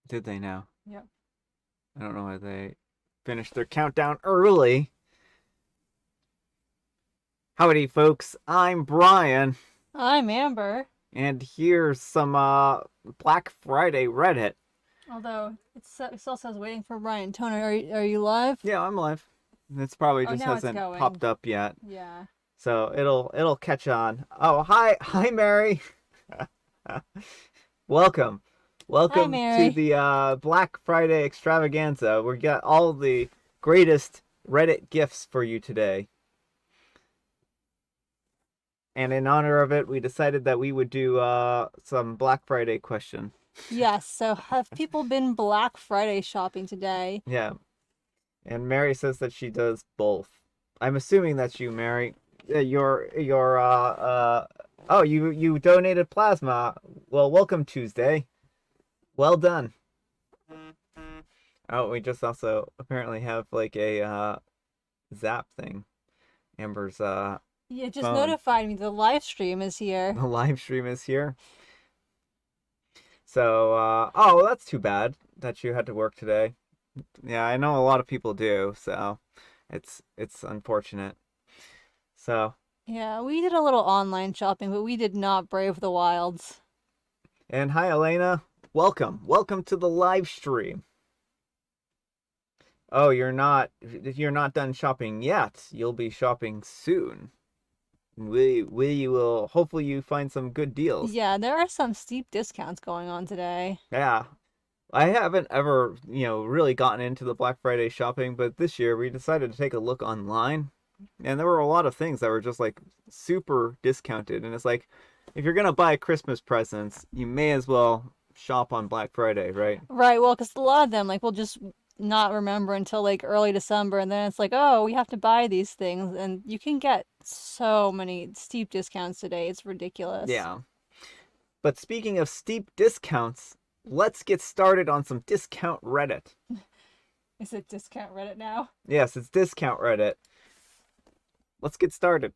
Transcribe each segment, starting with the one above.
Did they now? Yep. I don't know why they finished their countdown early. Howdy, folks. I'm Brian, I'm Amber. and here's some Black Friday Reddit. Although it still says waiting for Brian. Tony, are you live? Yeah, I'm live. It's probably Oh, just now it's hasn't going. popped up yet, Yeah. so it'll catch on. Oh, hi, Mary. Welcome, Hi, welcome to Mary. the Black Friday extravaganza. We got all the greatest Reddit gifts for you today. And in honor of it, we decided that we would do some Black Friday question. Yes. So have people been Black Friday shopping today? Yeah, and Mary says that she does both. I'm assuming that's you, Mary. Oh, you donated plasma. Well, welcome Tuesday. Well done. Oh, we just also apparently have like a zap thing. Amber's Yeah, it just phone. notified me the live stream is here. The live stream is here. So, oh, that's too bad that you had to work today. Yeah, I know a lot of people do, so it's unfortunate. So, Yeah, we did a little online shopping, but we did not brave the wilds. and hi Elena, welcome to the live stream. Oh, you're not done shopping yet. You'll be shopping soon. We will hopefully you find some good deals. Yeah, there are some steep discounts going on today. Yeah, I haven't ever, really gotten into the Black Friday shopping, but this year we decided to take a look online, and there were a lot of things that were just like super discounted. And it's like, if you're gonna buy Christmas presents, you may as well shop on Black Friday, right? Right, well, because a lot of them, like, we'll just not remember until, like, early December, and then it's like, oh, we have to buy these things, and you can get so many steep discounts today. It's ridiculous. Yeah. But speaking of steep discounts, let's get started on some discount Reddit. Is it discount Reddit now? Yes, it's discount Reddit. Let's get started.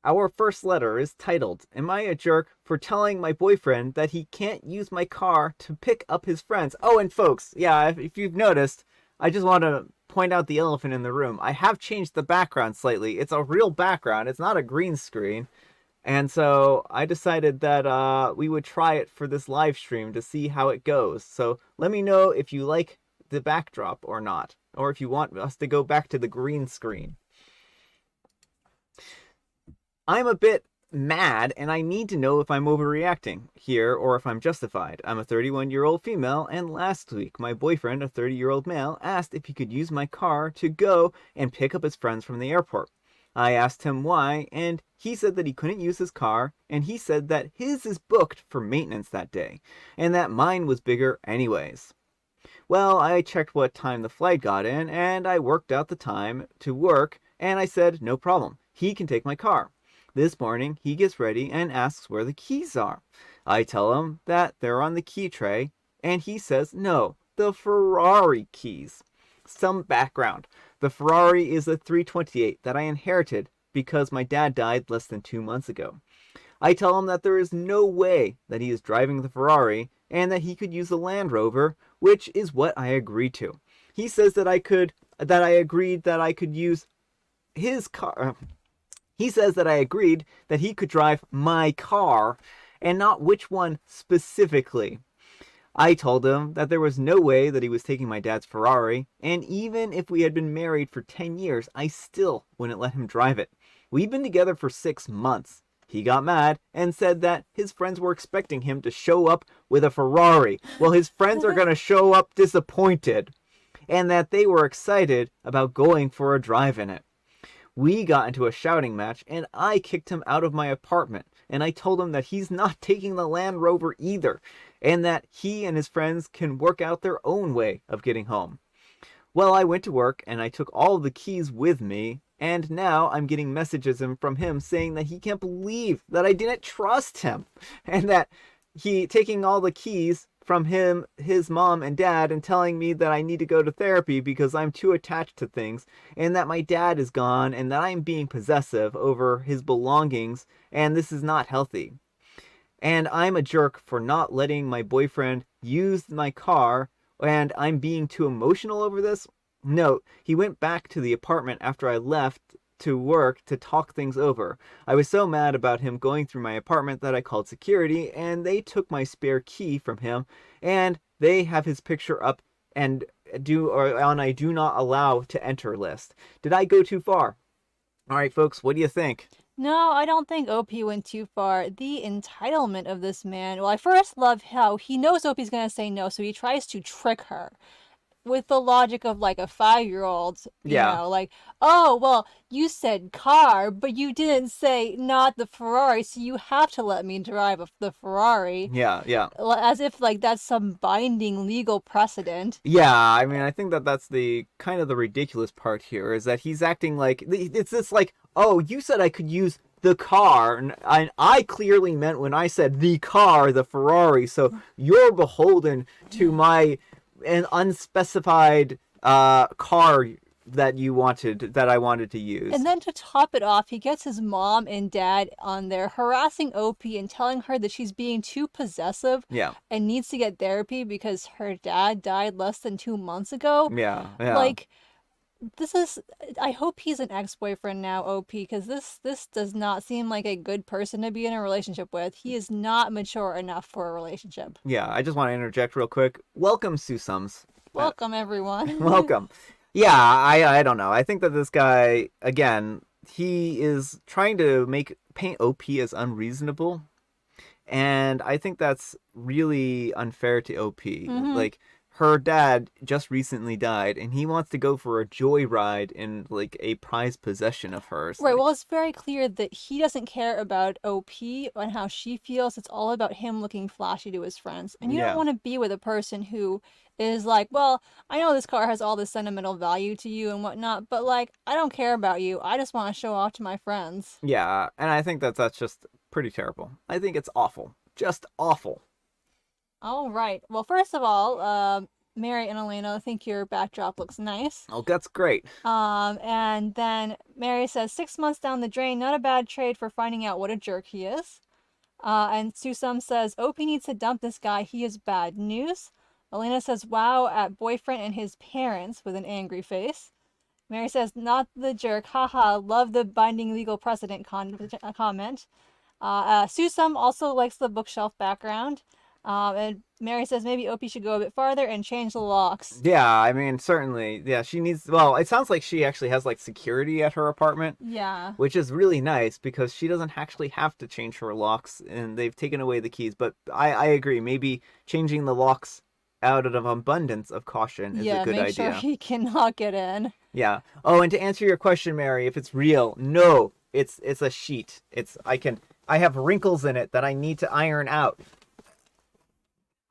Our first letter is titled, Am I a jerk for telling my boyfriend that he can't use my car to pick up his friends? Oh, and folks, yeah, if you've noticed, I just want to point out the elephant in the room. I have changed the background slightly. It's a real background. It's not a green screen. And so I decided that we would try it for this live stream to see how it goes. So let me know if you like the backdrop or not, or if you want us to go back to the green screen. I'm a bit mad and I need to know if I'm overreacting here or if I'm justified. I'm a 31-year-old female, and last week my boyfriend, a 30-year-old male, asked if he could use my car to go and pick up his friends from the airport. I asked him why, and he said that he couldn't use his car, and he said that his is booked for maintenance that day, and that mine was bigger anyways. Well, I checked what time the flight got in, and I worked out the time to work, and I said, no problem, he can take my car. This morning, he gets ready and asks where the keys are. I tell him that they're on the key tray, and he says, no, the Ferrari keys. Some background. The Ferrari is a 328 that I inherited because my dad died less than 2 months ago. I tell him that there is no way that he is driving the Ferrari and that he could use the Land Rover, which is what I agreed to. He says that I agreed that I could use his car. He says that I agreed that he could drive my car and not which one specifically. I told him that there was no way that he was taking my dad's Ferrari, and even if we had been married for 10 years, I still wouldn't let him drive it. We've been together for 6 months. He got mad and said that his friends were expecting him to show up with a Ferrari. Well, his friends are going to show up disappointed, and that they were excited about going for a drive in it. We got into a shouting match, and I kicked him out of my apartment, and I told him that he's not taking the Land Rover either, and that he and his friends can work out their own way of getting home. Well, I went to work, and I took all of the keys with me, and now I'm getting messages from him saying that he can't believe that I didn't trust him, and that he taking all the keys from him, his mom and dad, and telling me that I need to go to therapy because I'm too attached to things, and that my dad is gone, and that I'm being possessive over his belongings, and this is not healthy. And I'm a jerk for not letting my boyfriend use my car, and I'm being too emotional over this. Note, he went back to the apartment after I left to work to talk things over. I was so mad about him going through my apartment that I called security, and they took my spare key from him, and they have his picture up and on a do not allow to enter list. Did I go too far? All right, folks, what do you think? No, I don't think OP went too far. The entitlement of this man. Well, I first love how he knows OP's gonna say no, so he tries to trick her with the logic of like a 5-year-old, Yeah. like, oh, well, you said car, but you didn't say not the Ferrari, so you have to let me drive the Ferrari. Yeah, yeah. As if like that's some binding legal precedent. Yeah, I mean, I think that that's the kind of the ridiculous part here is that he's acting like it's this like, oh, you said I could use the car, and I clearly meant when I said the car, the Ferrari, so you're beholden to my an unspecified car that I wanted to use. And then to top it off, he gets his mom and dad on there harassing OP and telling her that she's being too possessive Yeah, and needs to get therapy because her dad died less than 2 months ago. yeah, yeah. Like, this is, I hope he's an ex-boyfriend now, OP, because this does not seem like a good person to be in a relationship with. He is not mature enough for a relationship. Yeah, I just want to interject real quick. Welcome, Susums. Welcome, everyone. Welcome. Yeah, I don't know. I think that this guy, again, he is trying to paint OP as unreasonable. And I think that's really unfair to OP. Like, her dad just recently died, and he wants to go for a joyride in, like, a prized possession of hers. Right, Like, well, it's very clear that he doesn't care about OP and how she feels. It's all about him looking flashy to his friends. And you Yeah. don't want to be with a person who is like, well, I know this car has all this sentimental value to you and whatnot, but like, I don't care about you. I just want to show off to my friends. yeah, and I think that that's just pretty terrible. I think it's awful. Just awful. All right. Well, first of all, Mary and Elena, I think your backdrop looks nice. Oh, that's great. And then Mary says 6 months down the drain, not a bad trade for finding out what a jerk he is. And Susum says, OP needs to dump this guy. He is bad news. Elena says, wow, at boyfriend and his parents with an angry face. Mary says, not the jerk. Haha, love the binding legal precedent comment. Susum also likes the bookshelf background. And Mary says maybe OP should go a bit farther and change the locks. Yeah, I mean, certainly. Yeah, she needs. Well, it sounds like she actually has like security at her apartment. Yeah. Which is really nice because she doesn't actually have to change her locks, and they've taken away the keys. But I agree. Maybe changing the locks out of abundance of caution is a good make idea. sure he cannot get in. Yeah. Oh, and to answer your question, Mary, if it's real, no, it's a sheet. I have wrinkles in it that I need to iron out.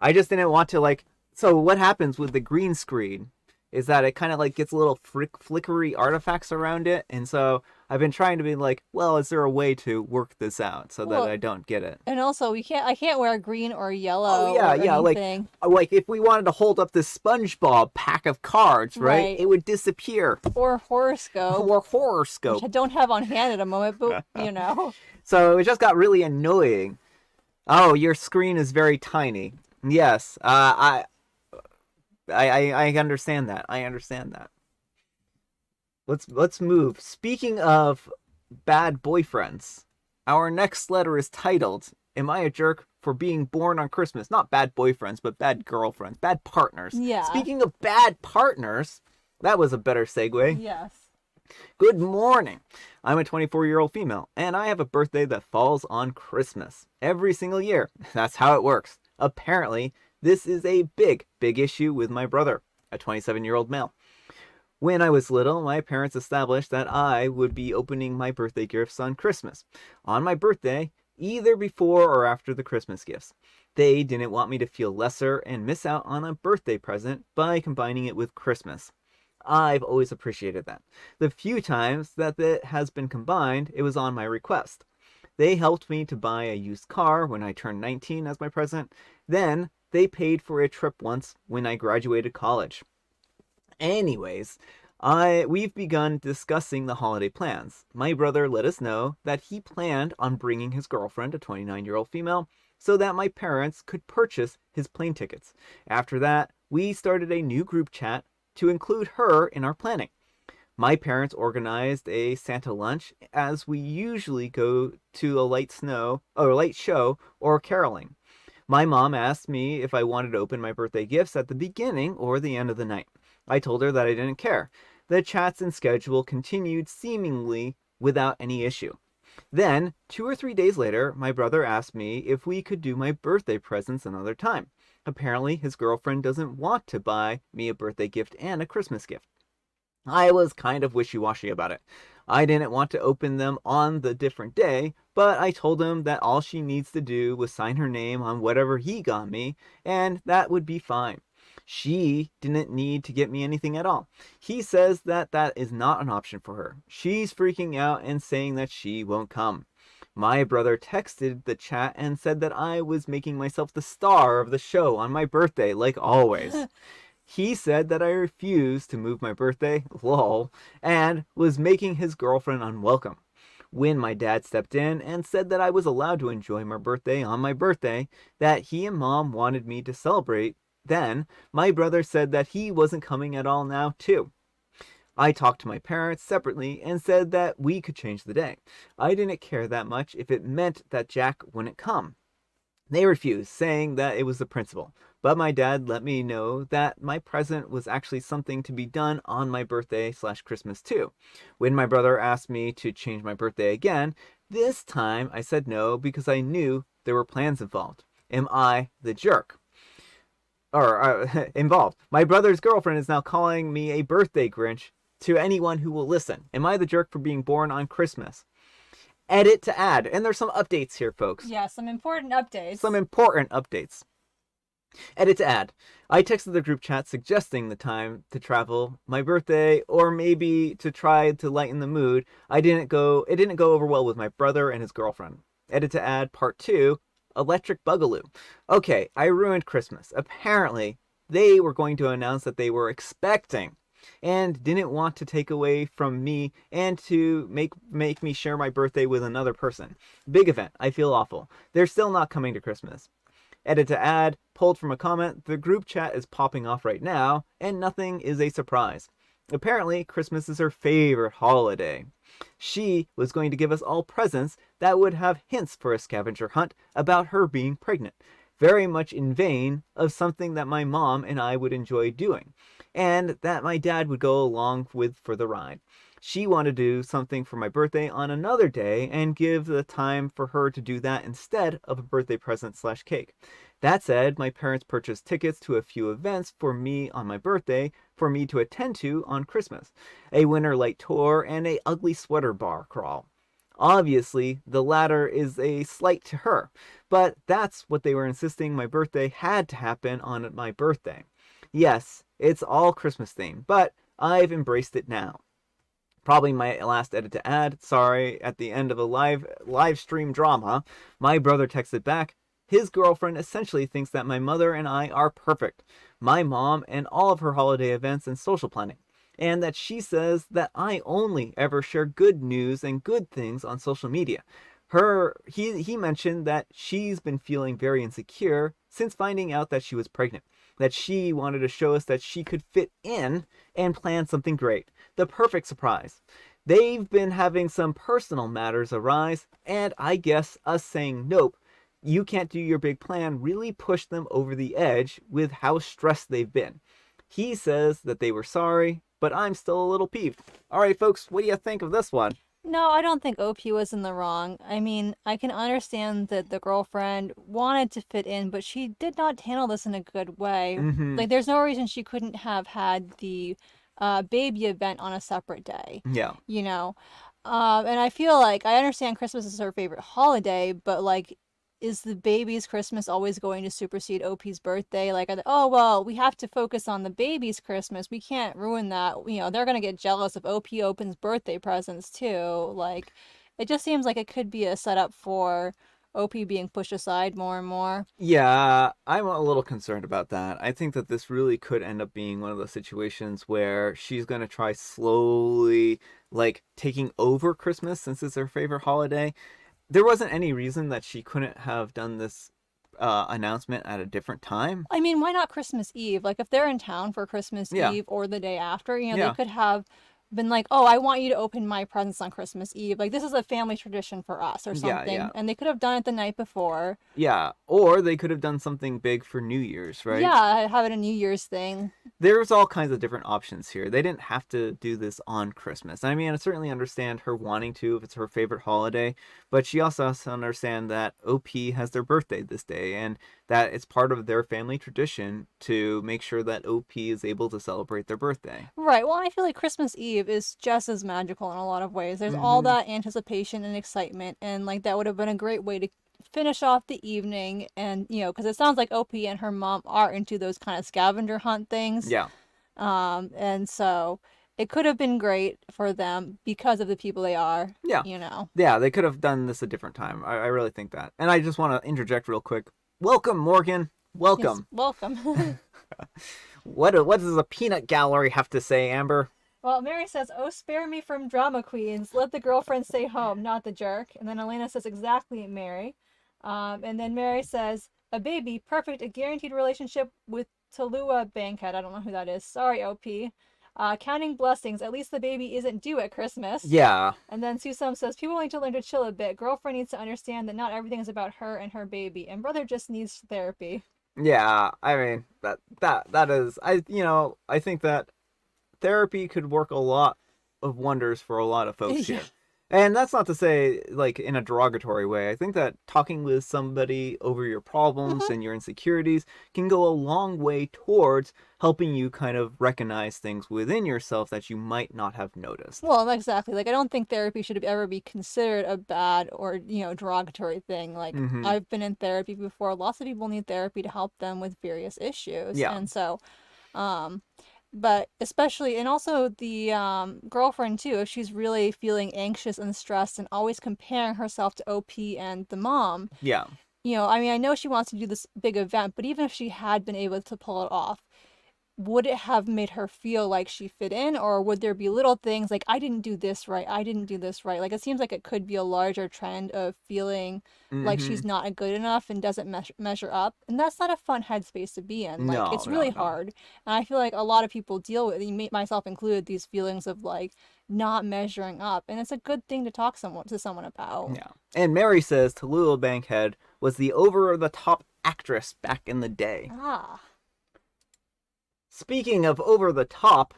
I just didn't want to like. So what happens with the green screen is that it kind of like gets little flickery artifacts around it, and so I've been trying to be like, well, is there a way to work this out so that I don't get it? And also, I can't wear green or yellow. Oh yeah, or yeah, anything. like if we wanted to hold up this SpongeBob pack of cards, right? It would disappear. Or horoscope. Or horoscope. Which I don't have on hand at a moment, but you know. So it just got really annoying. Oh, your screen is very tiny. Yes, I understand that. I understand that. Let's move. Speaking of bad boyfriends, our next letter is titled, Am I a Jerk for Being Born on Christmas? Not bad boyfriends, but bad girlfriends, bad partners. Yeah. Speaking of bad partners, that was a better segue. Yes. Good morning. I'm a 24-year-old female, and I have a birthday that falls on Christmas. Every single year. That's how it works. Apparently, this is a big issue with my brother, a 27-year-old male. When I was little, my parents established that I would be opening my birthday gifts on Christmas. On my birthday, either before or after the Christmas gifts. They didn't want me to feel lesser and miss out on a birthday present by combining it with Christmas. I've always appreciated that. The few times that it has been combined, it was on my request. They helped me to buy a used car when I turned 19 as my present. Then they paid for a trip once when I graduated college. Anyways, we've begun discussing the holiday plans. My brother let us know that he planned on bringing his girlfriend, a 29-year-old female, so that my parents could purchase his plane tickets. After that, we started a new group chat to include her in our planning. My parents organized a Santa lunch, as we usually go to a light show or caroling. My mom asked me if I wanted to open my birthday gifts at the beginning or the end of the night. I told her that I didn't care. The chats and schedule continued seemingly without any issue. Then, 2 or 3 days later, my brother asked me if we could do my birthday presents another time. Apparently, his girlfriend doesn't want to buy me a birthday gift and a Christmas gift. I was kind of wishy-washy about it. I didn't want to open them on the different day, but I told him that all she needs to do was sign her name on whatever he got me, and that would be fine. She didn't need to get me anything at all. He says that that is not an option for her. She's freaking out and saying that she won't come. My brother texted the chat and said that I was making myself the star of the show on my birthday, like always. He said that I refused to move my birthday, lol, and was making his girlfriend unwelcome. When my dad stepped in and said that I was allowed to enjoy my birthday on my birthday, that he and mom wanted me to celebrate, then my brother said that he wasn't coming at all now too. I talked to my parents separately and said that we could change the day. I didn't care that much if it meant that Jack wouldn't come. They refused, saying that it was the principal. But my dad let me know that my present was actually something to be done on my birthday/Christmas too. When my brother asked me to change my birthday again, this time I said no because I knew there were plans involved. Am I the jerk? Involved. My brother's girlfriend is now calling me a birthday Grinch to anyone who will listen. Am I the jerk for being born on Christmas? Edit to add. And there's some updates here, folks. Yeah, some important updates. Some important updates. Edit to add. I texted the group chat suggesting the time to travel, my birthday, or maybe to try to lighten the mood. It didn't go over well with my brother and his girlfriend. Edit to add part 2, Electric Boogaloo. Okay, I ruined Christmas. Apparently, they were going to announce that they were expecting and didn't want to take away from me and to make me share my birthday with another person. Big event. I feel awful. They're still not coming to Christmas. Edit to add, pulled from a comment, the group chat is popping off right now, and nothing is a surprise. Apparently, Christmas is her favorite holiday. She was going to give us all presents that would have hints for a scavenger hunt about her being pregnant, very much in vain of something that my mom and I would enjoy doing, and that my dad would go along with for the ride. She wanted to do something for my birthday on another day and give the time for her to do that instead of a birthday present/cake. That said, my parents purchased tickets to a few events for me on my birthday for me to attend to on Christmas. A winter light tour and a ugly sweater bar crawl. Obviously, the latter is a slight to her, but that's what they were insisting my birthday had to happen on my birthday. Yes, it's all Christmas themed, but I've embraced it now. Probably my last edit to add. Sorry, at the end of a live stream drama, my brother texted back, his girlfriend essentially thinks that my mother and I are perfect, my mom and all of her holiday events and social planning, and that she says that I only ever share good news and good things on social media. He mentioned that she's been feeling very insecure since finding out that she was pregnant, that she wanted to show us that she could fit in and plan something great, the perfect surprise. They've been having some personal matters arise, and I guess us saying nope, you can't do your big plan, really pushed them over the edge with how stressed they've been. He says that they were sorry, but I'm still a little peeved. Alright folks, what do you think of this one? No, I don't think OP was in the wrong. I mean, I can understand that the girlfriend wanted to fit in, but she did not handle this in a good way. Like, there's no reason she couldn't have had the baby event on a separate day. Yeah. You know? And I feel like I understand Christmas is her favorite holiday, but like, is the baby's Christmas always going to supersede OP's birthday? Like, oh, well, we have to focus on the baby's Christmas. We can't ruin that. You know, they're going to get jealous if OP opens birthday presents too. Like, it just seems like it could be a setup for OP being pushed aside more and more. Yeah, I'm a little concerned about that. I think that this really could end up being one of those situations where she's going to try slowly, like, taking over Christmas since it's her favorite holiday. There wasn't any reason that she couldn't have done this announcement at a different time. I mean, why not Christmas Eve? Like, if they're in town for Christmas Yeah. Eve or the day after, they Yeah. could have been like, oh, I want you to open my presents on Christmas Eve. Like, this is a family tradition for us or Yeah. something. Yeah. And they could have done it the night before. Yeah. Or they could have done something big for New Year's, right? Yeah, have it a New Year's thing. There's all kinds of different options here. They didn't have to do this on Christmas. I mean, I certainly understand her wanting to if it's her favorite holiday, but she also has to understand that OP has their birthday this day and that it's part of their family tradition to make sure that OP is able to celebrate their birthday. Right. Well, I feel like Christmas Eve is just as magical in a lot of ways. There's all Mm-hmm. that anticipation and excitement, and like that would have been a great way to finish off the evening. And because it sounds like OP and her mom are into those kind of scavenger hunt things. Yeah. And so it could have been great for them because of the people they are. Yeah. Yeah, they could have done this a different time. I really think that. And I just want to interject real quick. Welcome, Morgan. Welcome. Yes, welcome. What does a peanut gallery have to say, Amber? Well, Mary says, "Oh, spare me from drama queens. Let the girlfriend stay home, not the jerk." And then Elena says, "Exactly, Mary." And then Mary says, "A baby, perfect, a guaranteed relationship with Tallulah Bankhead." I don't know who that is. Sorry, OP. Counting blessings. At least the baby isn't due at Christmas. Yeah. And then Susum says, "People need to learn to chill a bit. Girlfriend needs to understand that not everything is about her and her baby, and brother just needs therapy." Yeah, I mean that is I think that therapy could work a lot of wonders for a lot of folks Yeah. here. And that's not to say like in a derogatory way. I think that talking with somebody over your problems and your insecurities can go a long way towards helping you kind of recognize things within yourself that you might not have noticed. Well, exactly. Like, I don't think therapy should ever be considered a bad or, derogatory thing. Like, Mm-hmm. I've been in therapy before. Lots of people need therapy to help them with various issues. Yeah. And so, but especially, and also the girlfriend too, if she's really feeling anxious and stressed and always comparing herself to OP and the mom, Yeah. I mean, I know she wants to do this big event, but even if she had been able to pull it off, would it have made her feel like she fit in, or would there be little things like, I didn't do this right, I didn't do this right? Like, it seems like it could be a larger trend of feeling like Mm-hmm. she's not good enough and doesn't measure up, and that's not a fun headspace to be in. Like, No, it's no, really no. hard, and I feel like a lot of people deal with, myself included, these feelings of like not measuring up, and it's a good thing to talk to someone about. Yeah. And Mary says Tallulah Bankhead was the over-the-top actress back in the day. Ah. Speaking of over the top,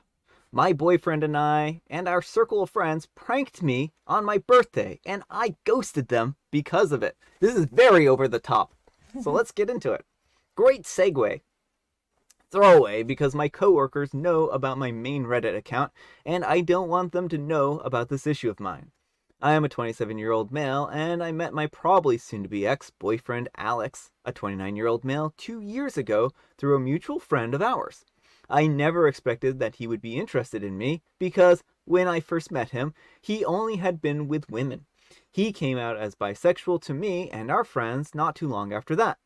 my boyfriend and I and our circle of friends pranked me on my birthday, and I ghosted them because of it. This is very over the top. So let's get into it. Great segue. Throwaway because my coworkers know about my main Reddit account, and I don't want them to know about this issue of mine. I am a 27-year-old male, and I met my probably soon-to-be ex-boyfriend Alex, a 29-year-old male, 2 years ago through a mutual friend of ours. I never expected that he would be interested in me because when I first met him, he only had been with women. He came out as bisexual to me and our friends not too long after that.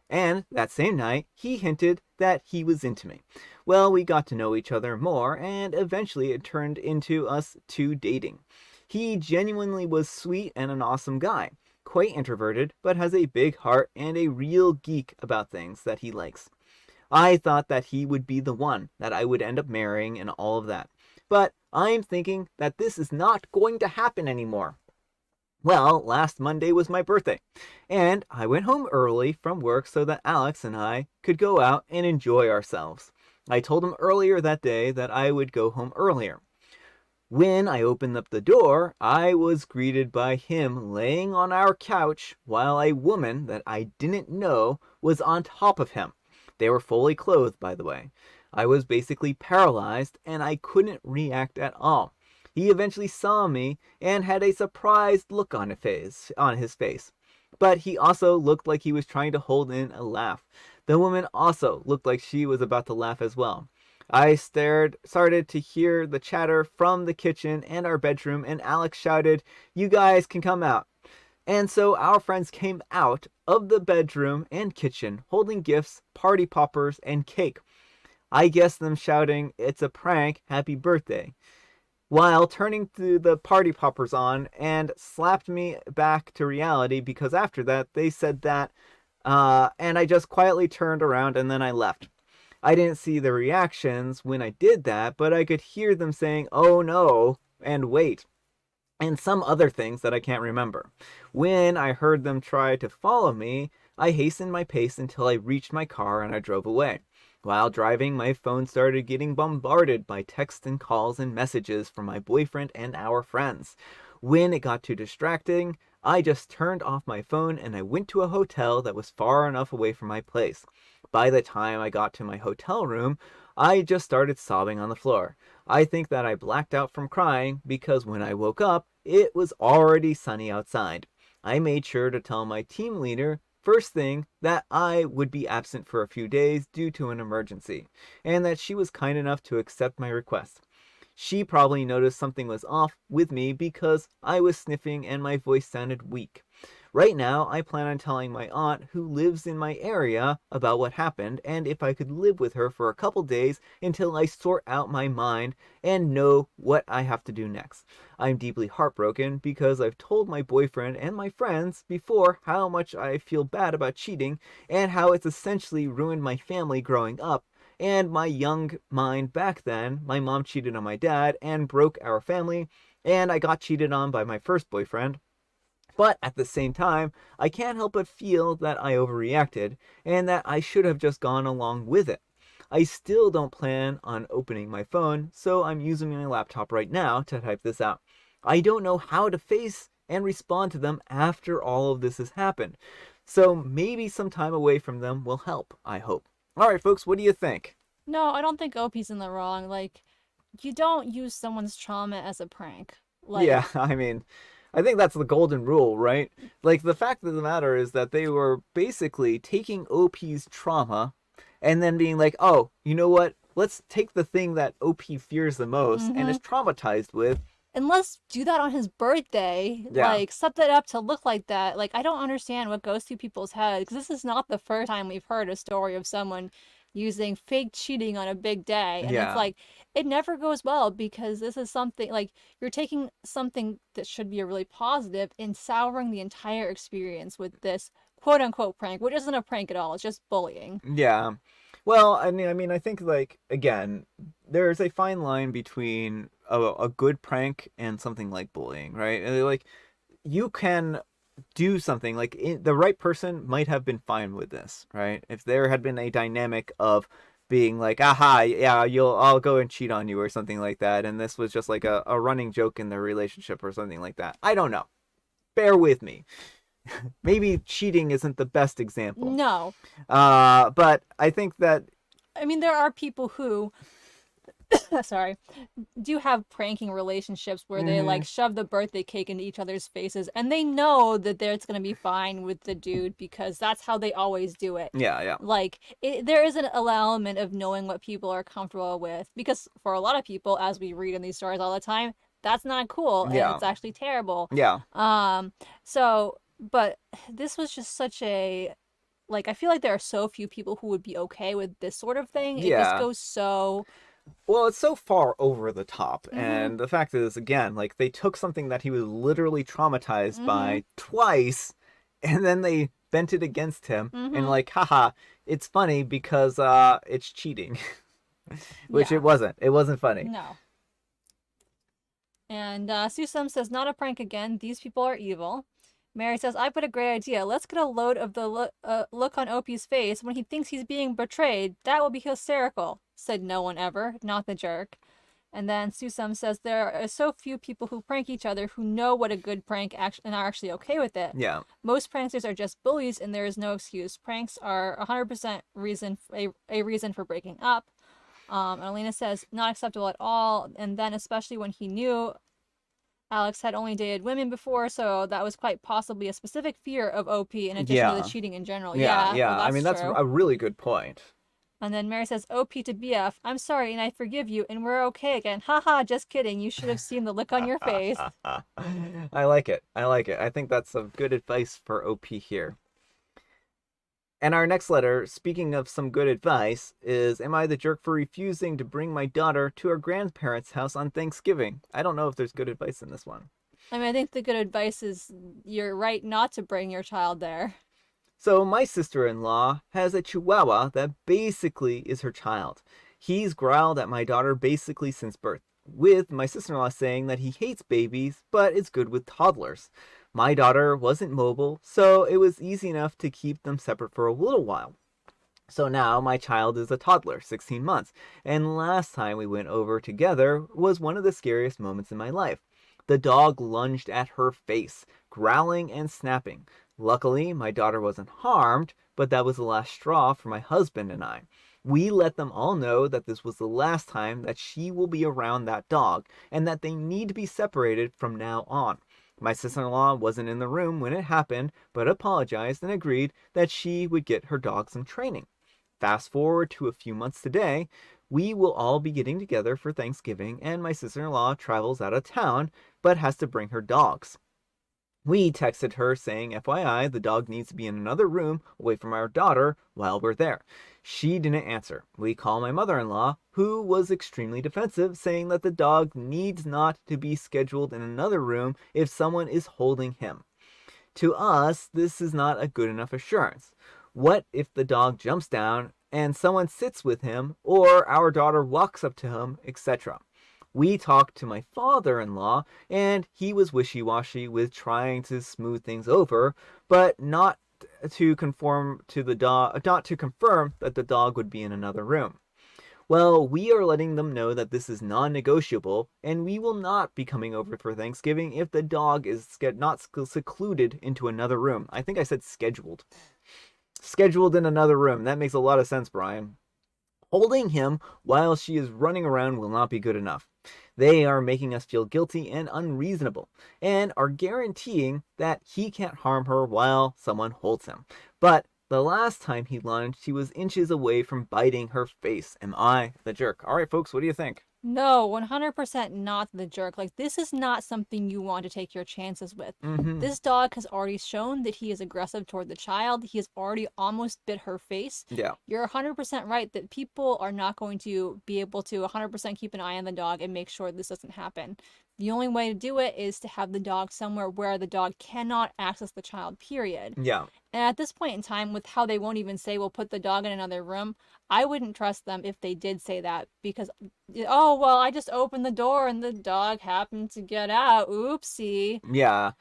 And that same night, he hinted that he was into me. Well, we got to know each other more, and eventually it turned into us two dating. He genuinely was sweet and an awesome guy. Quite introverted, but has a big heart and a real geek about things that he likes. I thought that he would be the one that I would end up marrying and all of that. But I'm thinking that this is not going to happen anymore. Well, last Monday was my birthday, and I went home early from work so that Alex and I could go out and enjoy ourselves. I told him earlier that day that I would go home earlier. When I opened up the door, I was greeted by him laying on our couch while a woman that I didn't know was on top of him. They were fully clothed, by the way. I was basically paralyzed and I couldn't react at all. He eventually saw me and had a surprised look on his face. But he also looked like he was trying to hold in a laugh. The woman also looked like she was about to laugh as well. I started to hear the chatter from the kitchen and our bedroom, and Alex shouted, "You guys can come out." And so our friends came out of the bedroom and kitchen holding gifts, party poppers, and cake. I guessed them shouting, "It's a prank, happy birthday," while turning to the party poppers on and slapped me back to reality because after that they said that And I just quietly turned around and then I left. I didn't see the reactions when I did that, but I could hear them saying, "Oh no," and "wait," and some other things that I can't remember. When I heard them try to follow me, I hastened my pace until I reached my car and I drove away. While driving, my phone started getting bombarded by texts and calls and messages from my boyfriend and our friends. When it got too distracting, I just turned off my phone and I went to a hotel that was far enough away from my place. By the time I got to my hotel room, I just started sobbing on the floor. I think that I blacked out from crying because when I woke up, it was already sunny outside. I made sure to tell my team leader first thing that I would be absent for a few days due to an emergency, and that she was kind enough to accept my request. She probably noticed something was off with me because I was sniffing and my voice sounded weak. Right now, I plan on telling my aunt, who lives in my area, about what happened and if I could live with her for a couple days until I sort out my mind and know what I have to do next. I'm deeply heartbroken because I've told my boyfriend and my friends before how much I feel bad about cheating and how it's essentially ruined my family growing up. And my young mind back then, my mom cheated on my dad and broke our family, and I got cheated on by my first boyfriend. But at the same time, I can't help but feel that I overreacted and that I should have just gone along with it. I still don't plan on opening my phone, so I'm using my laptop right now to type this out. I don't know how to face and respond to them after all of this has happened. So maybe some time away from them will help, I hope. All right, folks, what do you think? No, I don't think OP's in the wrong. Like, you don't use someone's trauma as a prank. Yeah, Like, I mean, I think that's the golden rule, right? Like, the fact of the matter is that they were basically taking OP's trauma and then being like, oh, you know what? Let's take the thing that OP fears the most and mm-hmm. is traumatized with. And let's do that on his birthday. Yeah. Like, set that up to look like that. Like, I don't understand what goes through people's heads because this is not the first time we've heard a story of someone using fake cheating on a big day. And it's Yeah. like, it never goes well because this is something like you're taking something that should be a really positive and souring the entire experience with this quote unquote prank, which isn't a prank at all. It's just bullying. Yeah. Well, I think like again, there's a fine line between a good prank and something like bullying, right? Like you can do something like the right person might have been fine with this, right? If there had been a dynamic of being like, aha, yeah, I'll go and cheat on you or something like that, and this was just like a running joke in their relationship or something like that. I don't know. Bear with me. Maybe cheating isn't the best example. No. But I think that I mean, there are people who, sorry, do have pranking relationships where they like shove the birthday cake into each other's faces and they know that it's going to be fine with the dude because that's how they always do it. yeah. Like, there is an element of knowing what people are comfortable with because for a lot of people, as we read in these stories all the time, that's not cool and Yeah. it's actually terrible. Yeah. So, but this was just such a, like, I feel like there are so few people who would be okay with this sort of thing. It just Yeah. goes so. Well, it's so far over the top. Mm-hmm. And the fact is, again, like they took something that he was literally traumatized Mm-hmm. by twice, and then they bent it against him Mm-hmm. and like, haha, it's funny because it's cheating. Which Yeah. it wasn't. It wasn't funny. No. And Susum says, not a prank again. These people are evil. Mary says, I put a great idea. Let's get a load of the look on Opie's face when he thinks he's being betrayed. That will be hysterical, said no one ever, not the jerk. And then Susum says, there are so few people who prank each other who know what a good prank and are actually okay with it. Yeah. Most pranksters are just bullies and there is no excuse. Pranks are 100% a reason for breaking up. And Alina says, not acceptable at all. And then especially when he knew Alex had only dated women before, so that was quite possibly a specific fear of OP in addition to the cheating in general. Yeah. Well, that's I mean, that's true. a really good point. And then Mary says, OP to BF, I'm sorry and I forgive you and we're okay again. Haha, just kidding. You should have seen the look on your face. I like it. I think that's some good advice for OP here. And our next letter, speaking of some good advice, is, am I the jerk for refusing to bring my daughter to her grandparents' house on Thanksgiving? I don't know if there's good advice in this one. I mean, I think the good advice is you're right not to bring your child there. So my sister-in-law has a Chihuahua that basically is her child. He's growled at my daughter basically since birth, with my sister-in-law saying that he hates babies, but is good with toddlers. My daughter wasn't mobile, so it was easy enough to keep them separate for a little while. So now my child is a toddler, 16 months, and last time we went over together was one of the scariest moments in my life. The dog lunged at her face, growling and snapping. Luckily, my daughter wasn't harmed, but that was the last straw for my husband and I. We let them all know that this was the last time that she will be around that dog, and that they need to be separated from now on. My sister-in-law wasn't in the room when it happened, but apologized and agreed that she would get her dog some training. Fast forward to a few months today, we will all be getting together for Thanksgiving, and my sister-in-law travels out of town, but has to bring her dogs. We texted her saying, FYI, the dog needs to be in another room away from our daughter while we're there. She didn't answer. We call my mother-in-law, who was extremely defensive, saying that the dog needs not to be scheduled in another room if someone is holding him. To us, this is not a good enough assurance. What if the dog jumps down and someone sits with him, or our daughter walks up to him, etc.? We talked to my father-in-law, and he was wishy-washy with trying to smooth things over, but not to confirm that the dog would be in another room. Well, we are letting them know that this is non-negotiable, and we will not be coming over for Thanksgiving if the dog is not secluded into another room. I think I said scheduled. Scheduled in another room. That makes a lot of sense, Brian. Holding him while she is running around will not be good enough. They are making us feel guilty and unreasonable, and are guaranteeing that he can't harm her while someone holds him. But the last time he lunged, he was inches away from biting her face. Am I the jerk? All right, folks, what do you think? No, 100% not the jerk. Like, this is not something you want to take your chances with. This dog has already shown that he is aggressive toward the child. He has already almost bit her face. Yeah. You're 100% right that people are not going to be able to 100% keep an eye on the dog and make sure this doesn't happen. The only way to do it is to have the dog somewhere where the dog cannot access the child, period. Yeah. And at this point in time, with how they won't even say, we'll put the dog in another room, I wouldn't trust them if they did say that, because, oh, well, I just opened the door and the dog happened to get out. Oopsie. Yeah.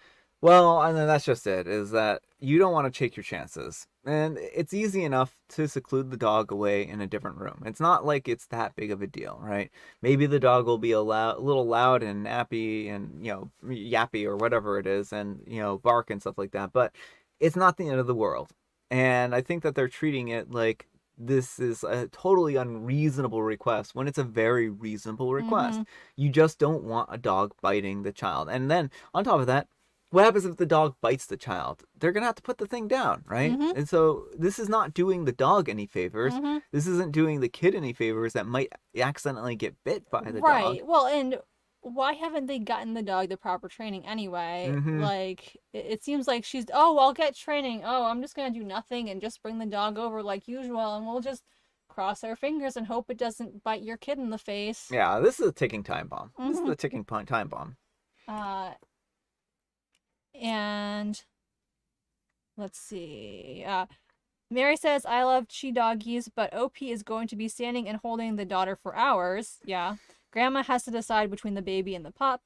Well, and then that's just it, is that you don't want to take your chances. And it's easy enough to seclude the dog away in a different room. It's not like it's that big of a deal, right? Maybe the dog will be a little loud and nappy and, yappy or whatever it is, and, bark and stuff like that. But it's not the end of the world. And I think that they're treating it like this is a totally unreasonable request when it's a very reasonable request. You just don't want a dog biting the child. And then on top of that, what happens if the dog bites the child? They're going to have to put the thing down, right? And so this is not doing the dog any favors. This isn't doing the kid any favors that might accidentally get bit by the dog. Right. Well, and why haven't they gotten the dog the proper training anyway? Like, it seems like she's, oh, I'll get training. Oh, I'm just going to do nothing and just bring the dog over like usual, and we'll just cross our fingers and hope it doesn't bite your kid in the face. Yeah, this is a ticking time bomb. This is a ticking time bomb. And let's see. Mary says, I love chi doggies, but OP is going to be standing and holding the daughter for hours. Yeah. Grandma has to decide between the baby and the pup.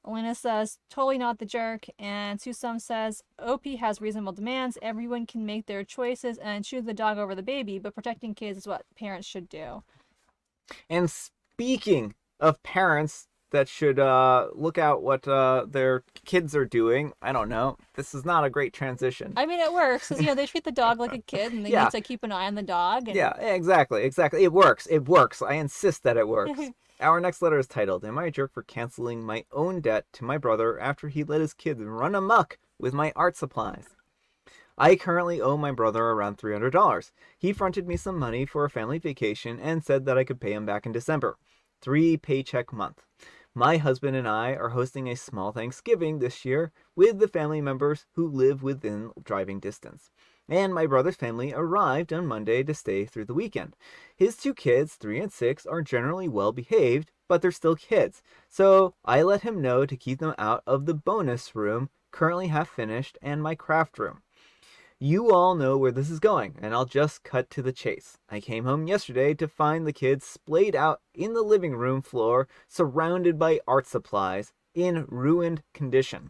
Elena says, totally not the jerk. And Susum says, OP has reasonable demands. Everyone can make their choices and choose the dog over the baby, but protecting kids is what parents should do. And speaking of parents that should look out what their kids are doing, I don't know. This is not a great transition. I mean, it works, because, they treat the dog like a kid, and they need to keep an eye on the dog. And... Yeah, exactly. It works. I insist that it works. Our next letter is titled, Am I a jerk for canceling my own debt to my brother after he let his kids run amok with my art supplies? I currently owe my brother around $300. He fronted me some money for a family vacation and said that I could pay him back in December. 3 paycheck month. My husband and I are hosting a small Thanksgiving this year with the family members who live within driving distance. And my brother's family arrived on Monday to stay through the weekend. His 2 kids, 3 and 6, are generally well behaved, but they're still kids. So I let him know to keep them out of the bonus room, currently half finished, and my craft room. You all know where this is going, and I'll just cut to the chase. I came home yesterday to find the kids splayed out in the living room floor, surrounded by art supplies, in ruined condition.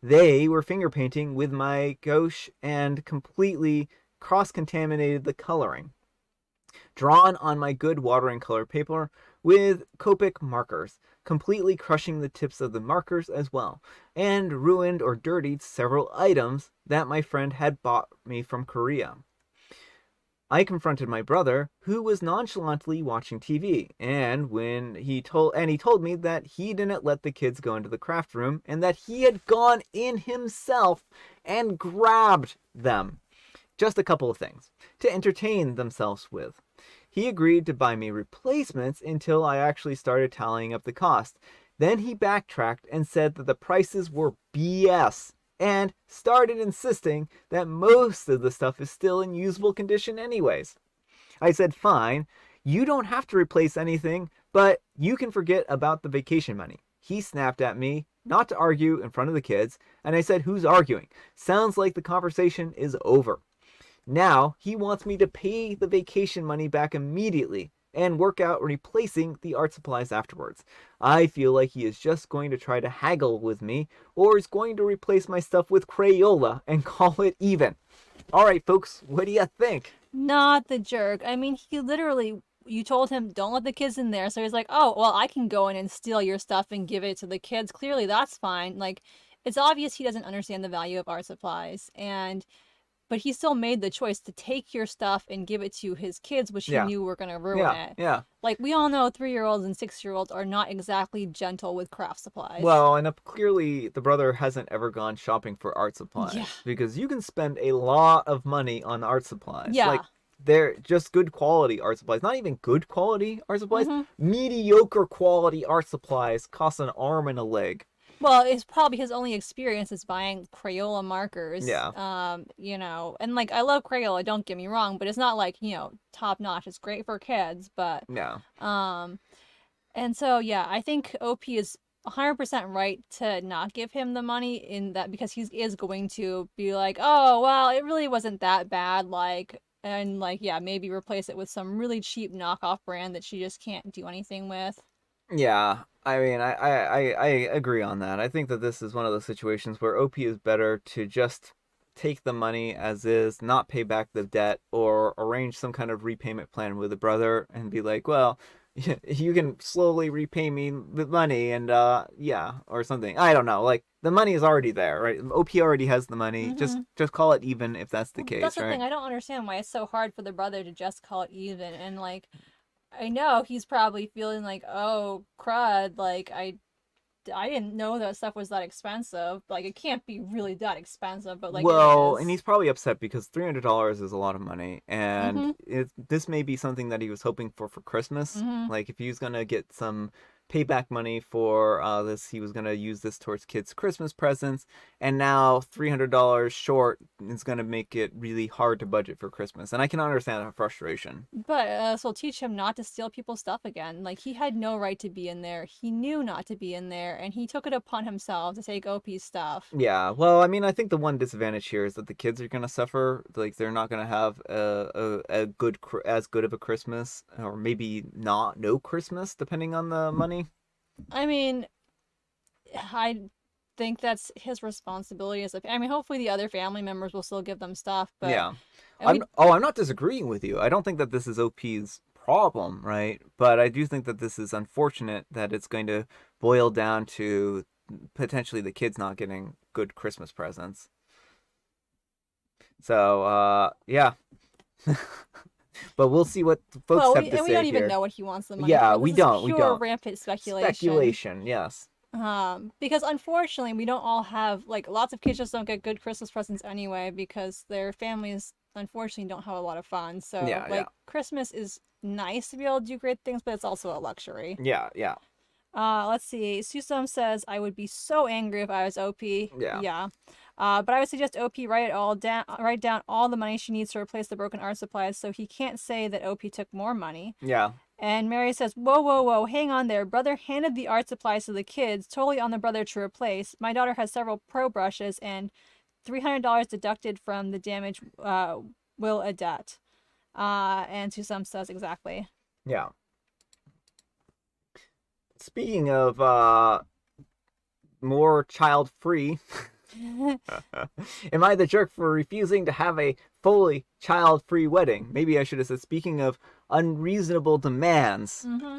They were finger painting with my gouache and completely cross-contaminated the coloring. Drawn on my good watering color paper with Copic markers, completely crushing the tips of the markers as well, and ruined or dirtied several items that my friend had bought me from Korea. I confronted my brother, who was nonchalantly watching TV, and he told me that he didn't let the kids go into the craft room and that he had gone in himself and grabbed them. Just a couple of things to entertain themselves with. He agreed to buy me replacements until I actually started tallying up the cost. Then he backtracked and said that the prices were BS and started insisting that most of the stuff is still in usable condition anyways. I said, fine, you don't have to replace anything, but you can forget about the vacation money. He snapped at me not to argue in front of the kids, and I said, who's arguing? Sounds like the conversation is over. Now he wants me to pay the vacation money back immediately and work out replacing the art supplies afterwards. I feel like he is just going to try to haggle with me, or is going to replace my stuff with Crayola and call it even. All right, folks, what do you think? Not the jerk. I mean, he literally, you told him, don't let the kids in there. So he's like, oh, well, I can go in and steal your stuff and give it to the kids. Clearly, that's fine. Like, it's obvious he doesn't understand the value of art supplies. But he still made the choice to take your stuff and give it to his kids, which he knew were going to ruin it. Yeah. Like, we all know 3-year-olds and 6-year-olds are not exactly gentle with craft supplies. Well, and clearly the brother hasn't ever gone shopping for art supplies. Yeah. Because you can spend a lot of money on art supplies. Yeah. Like, they're just good quality art supplies. Not even good quality art supplies. Mm-hmm. Mediocre quality art supplies cost an arm and a leg. Well, it's probably his only experience is buying Crayola markers. Yeah. And like I love Crayola, don't get me wrong, but it's not like, top notch. It's great for kids, but Yeah. And so yeah, I think OP is 100% right to not give him the money in that, because he is going to be like, oh, well, it really wasn't that bad, maybe replace it with some really cheap knockoff brand that she just can't do anything with. Yeah, I mean, I agree on that. I think that this is one of those situations where OP is better to just take the money as is, not pay back the debt, or arrange some kind of repayment plan with the brother and be like, well, you can slowly repay me the money and, or something. I don't know. Like, the money is already there, right? OP already has the money. Mm-hmm. Just call it even if that's the case, that's the right? thing. I don't understand why it's so hard for the brother to just call it even. And, like, I know he's probably feeling like, oh, crud, like, I didn't know that stuff was that expensive. Like, it can't be really that expensive, but, like, well, it is. and he's probably upset because $300 is a lot of money, and this may be something that he was hoping for Christmas. Mm-hmm. Like, if he was gonna get some payback money for this, he was gonna use this towards kids' Christmas presents, and now $300 short is gonna make it really hard to budget for Christmas, and I can understand that frustration. But so teach him not to steal people's stuff again. Like, he had no right to be in there. He knew not to be in there, and he took it upon himself to take OP's stuff. Yeah, well, I mean, I think the one disadvantage here is that the kids are gonna suffer. Like, they're not gonna have a good as good of a Christmas, or maybe no Christmas, depending on the money. I mean, I think that's his responsibility hopefully the other family members will still give them stuff, but yeah. I'm not disagreeing with you. I don't think that this is OP's problem, right? But I do think that this is unfortunate that it's going to boil down to potentially the kids not getting good Christmas presents. So, yeah. But we'll see what folks have to say. We don't even here. know what he wants the money Yeah, for. we This don't. is pure rampant speculation. Speculation, yes. Because unfortunately, we don't all have, like, lots of kids just don't get good Christmas presents anyway because their families unfortunately don't have a lot of funds. So, Christmas is nice to be able to do great things, but it's also a luxury. Yeah. Let's see. Susum says, I would be so angry if I was OP. Yeah. But I would suggest OP write down all the money she needs to replace the broken art supplies so he can't say that OP took more money. Yeah. And Mary says, whoa, hang on there. Brother handed the art supplies to the kids, totally on the brother to replace. My daughter has several pro brushes and $300 deducted from the damage will a debt. And Susum says exactly. Yeah. Speaking of more child-free, am I the jerk for refusing to have a fully child-free wedding? Maybe I should have said, speaking of unreasonable demands. Mm-hmm.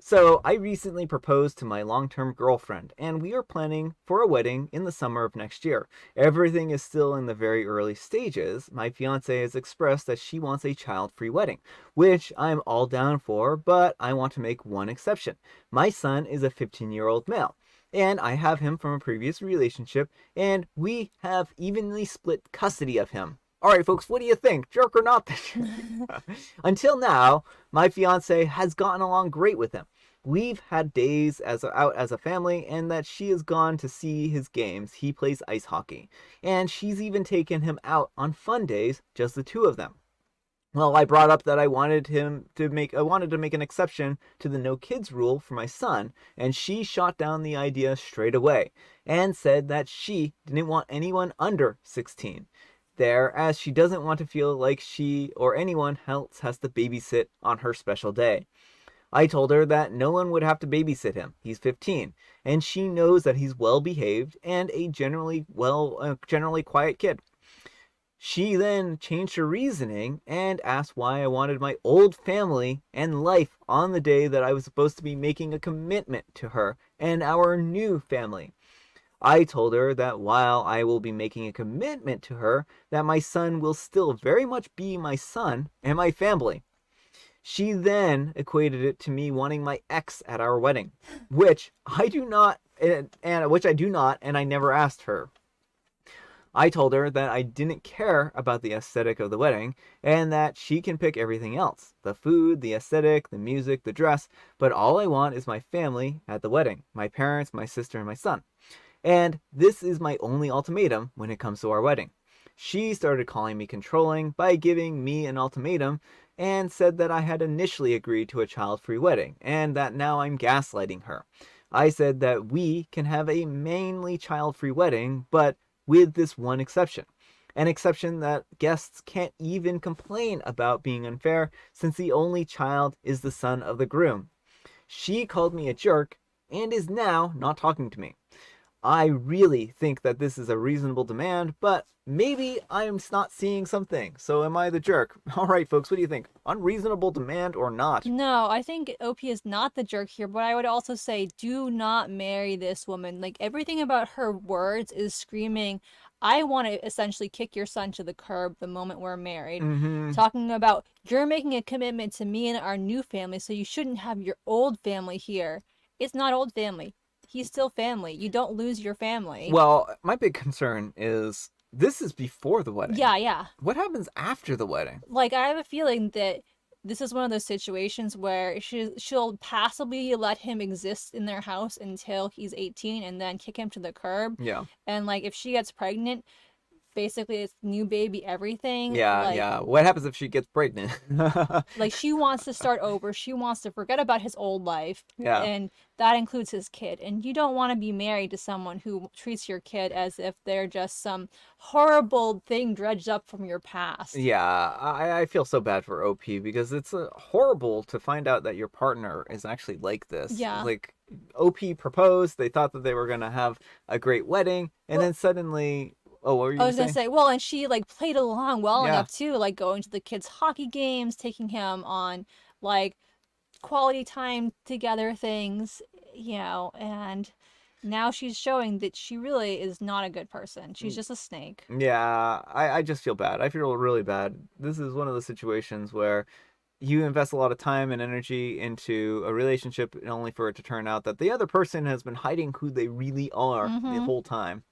So, I recently proposed to my long-term girlfriend, and we are planning for a wedding in the summer of next year. Everything is still in the very early stages. My fiance has expressed that she wants a child-free wedding, which I'm all down for, but I want to make one exception. My son is a 15-year-old male, and I have him from a previous relationship, and we have evenly split custody of him. All right, folks, what do you think? Jerk or not? Until now, my fiance has gotten along great with him. We've had days out as a family, and that she has gone to see his games. He plays ice hockey, and she's even taken him out on fun days, just the two of them. Well, I brought up that I wanted to make an exception to the no kids rule for my son, and she shot down the idea straight away and said that she didn't want anyone under 16 there, as she doesn't want to feel like she or anyone else has to babysit on her special day. I told her that no one would have to babysit him. He's 15, and she knows that he's well behaved and a generally quiet kid. She then changed her reasoning and asked why I wanted my old family and life on the day that I was supposed to be making a commitment to her and our new family. I told her that while I will be making a commitment to her, that my son will still very much be my son and my family. She then equated it to me wanting my ex at our wedding, which I do not, and I never asked her. I told her that I didn't care about the aesthetic of the wedding, and that she can pick everything else. The food, the aesthetic, the music, the dress, but all I want is my family at the wedding. My parents, my sister, and my son. And this is my only ultimatum when it comes to our wedding. She started calling me controlling by giving me an ultimatum and said that I had initially agreed to a child-free wedding and that now I'm gaslighting her. I said that we can have a mainly child-free wedding, but with this one exception. An exception that guests can't even complain about being unfair since the only child is the son of the groom. She called me a jerk and is now not talking to me. I really think that this is a reasonable demand, but maybe I'm not seeing something. So am I the jerk? All right, folks, what do you think? Unreasonable demand or not? No, I think OP is not the jerk here, but I would also say do not marry this woman. Like, everything about her words is screaming, I want to essentially kick your son to the curb the moment we're married. Mm-hmm. Talking about, you're making a commitment to me and our new family, so you shouldn't have your old family here. It's not old family. He's still family. You don't lose your family. Well, my big concern is this is before the wedding. Yeah. What happens after the wedding? Like, I have a feeling that this is one of those situations where she'll passively let him exist in their house until he's 18 and then kick him to the curb. Yeah. And, like, if she gets pregnant, basically it's new baby everything. Yeah. What happens if she gets pregnant? Like, she wants to start over. She wants to forget about his old life. Yeah. And that includes his kid. And you don't want to be married to someone who treats your kid as if they're just some horrible thing dredged up from your past. Yeah, I feel so bad for OP because it's horrible to find out that your partner is actually like this. Yeah. Like, OP proposed, they thought that they were going to have a great wedding, and then suddenly... Oh, what were you I was going gonna say, well, and she like played along well Yeah. enough too, like going to the kids' hockey games, taking him on like quality time together things, and now she's showing that she really is not a good person. She's just a snake. Yeah, I just feel bad. I feel really bad. This is one of those situations where you invest a lot of time and energy into a relationship only for it to turn out that the other person has been hiding who they really are the whole time.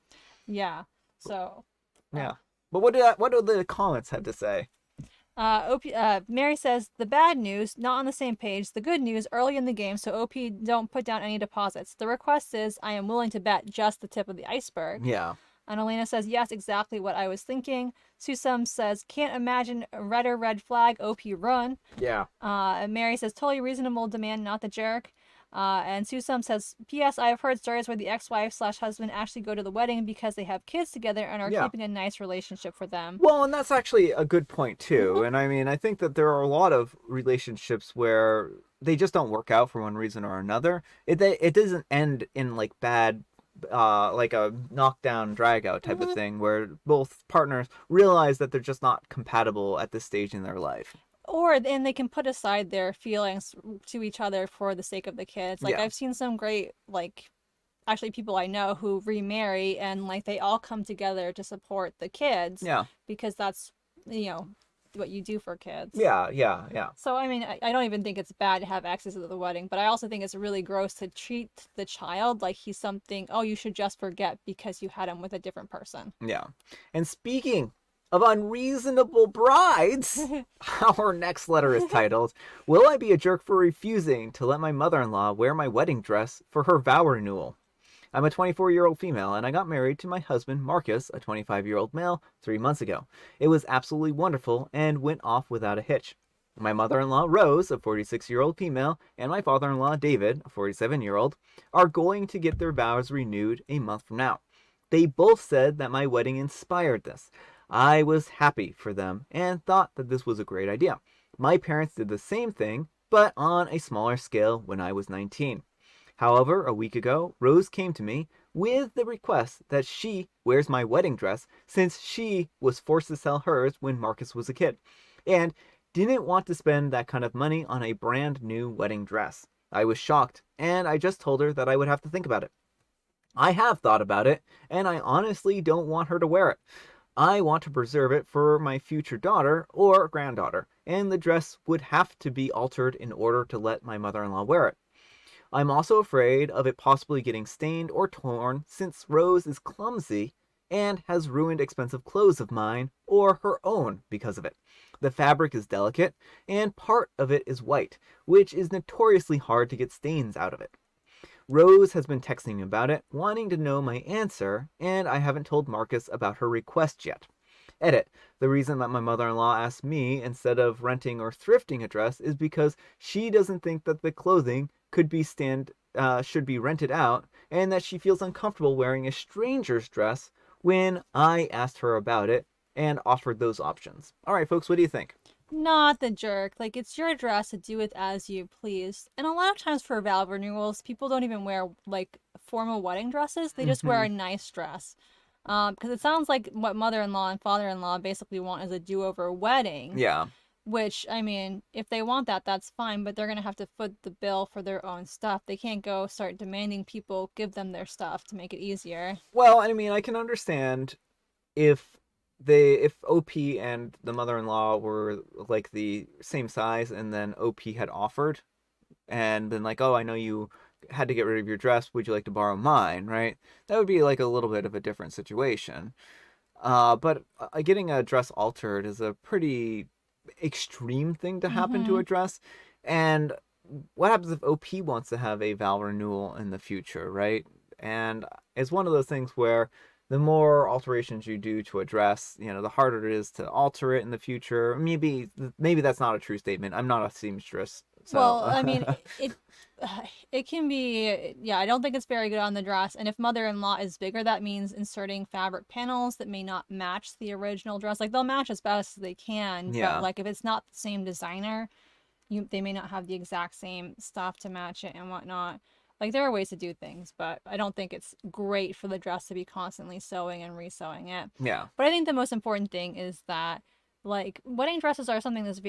Yeah. So. Yeah. But what do the comments have to say? Mary says, the bad news, not on the same page. The good news, early in the game, so OP don't put down any deposits. The request is, I am willing to bet just the tip of the iceberg. Yeah. And Elena says, yes, exactly what I was thinking. Susum says, can't imagine a red flag, OP run. Yeah. And Mary says, totally reasonable demand, not the jerk. And Susum says, P.S. I have heard stories where the ex-wife/husband actually go to the wedding because they have kids together and are Yeah. keeping a nice relationship for them. Well, and that's actually a good point too. Hmm. And I mean, I think that there are a lot of relationships where they just don't work out for one reason or another. It doesn't end in like bad, like a knockdown drag out type of Hmm. thing where both partners realize that they're just not compatible at this stage in their life. And they can put aside their feelings to each other for the sake of the kids. Like Yeah. I've seen some great actually people I know who remarry and they all come together to support the kids Yeah. because that's you know what you do for kids. Yeah. Yeah. Yeah. So I mean, I don't even think it's bad to have exes at the wedding, but I also think it's really gross to treat the child like he's something, oh, you should just forget because you had him with a different person. Yeah. And speaking of unreasonable brides, our next letter is titled, Will I be a jerk for refusing to let my mother-in-law wear my wedding dress for her vow renewal? I'm a 24-year-old female, and I got married to my husband, Marcus, a 25-year-old male, 3 months ago. It was absolutely wonderful and went off without a hitch. My mother-in-law, Rose, a 46-year-old female, and my father-in-law, David, a 47-year-old, are going to get their vows renewed a month from now. They both said that my wedding inspired this. I was happy for them and thought that this was a great idea. My parents did the same thing, but on a smaller scale when I was 19. However, a week ago, Rose came to me with the request that she wears my wedding dress since she was forced to sell hers when Marcus was a kid, and didn't want to spend that kind of money on a brand new wedding dress. I was shocked, and I just told her that I would have to think about it. I have thought about it, and I honestly don't want her to wear it. I want to preserve it for my future daughter or granddaughter, and the dress would have to be altered in order to let my mother-in-law wear it. I'm also afraid of it possibly getting stained or torn since Rose is clumsy and has ruined expensive clothes of mine or her own because of it. The fabric is delicate, and part of it is white, which is notoriously hard to get stains out of it. Rose has been texting me about it, wanting to know my answer, and I haven't told Marcus about her request yet. Edit. The reason that my mother-in-law asked me instead of renting or thrifting a dress is because she doesn't think that the clothing should be rented out, and that she feels uncomfortable wearing a stranger's dress when I asked her about it and offered those options. All right, folks, what do you think? Not the jerk. Like, it's your dress to do with as you please. And a lot of times for vow renewals, people don't even wear formal wedding dresses. They just wear Mm-hmm. a nice dress. Because it sounds like what mother-in-law and father-in-law basically want is a do-over wedding. Yeah. Which, I mean, if they want that, that's fine, but they're gonna have to foot the bill for their own stuff. They can't go start demanding people give them their stuff to make it easier. Well, I mean, I can understand if if OP and the mother-in-law were like the same size and then OP had offered and been like, "Oh, I know you had to get rid of your dress. Would you like to borrow mine?" Right? That would be like a little bit of a different situation. But getting a dress altered is a pretty extreme thing to happen to Mm-hmm. a dress. And what happens if OP wants to have a vow renewal in the future, right? And it's one of those things where the more alterations you do to a dress, the harder it is to alter it in the future. Maybe that's not a true statement. I'm not a seamstress, Well, I so mean, it can be, yeah, I don't think it's very good on the dress. And if mother-in-law is bigger, that means inserting fabric panels that may not match the original dress. Like they'll match as best as they can, but yeah, like if it's not the same designer, they may not have the exact same stuff to match it and whatnot. Like there are ways to do things, but I don't think it's great for the dress to be constantly sewing and resewing it. yeah, But I think the most important thing is that wedding dresses are something that's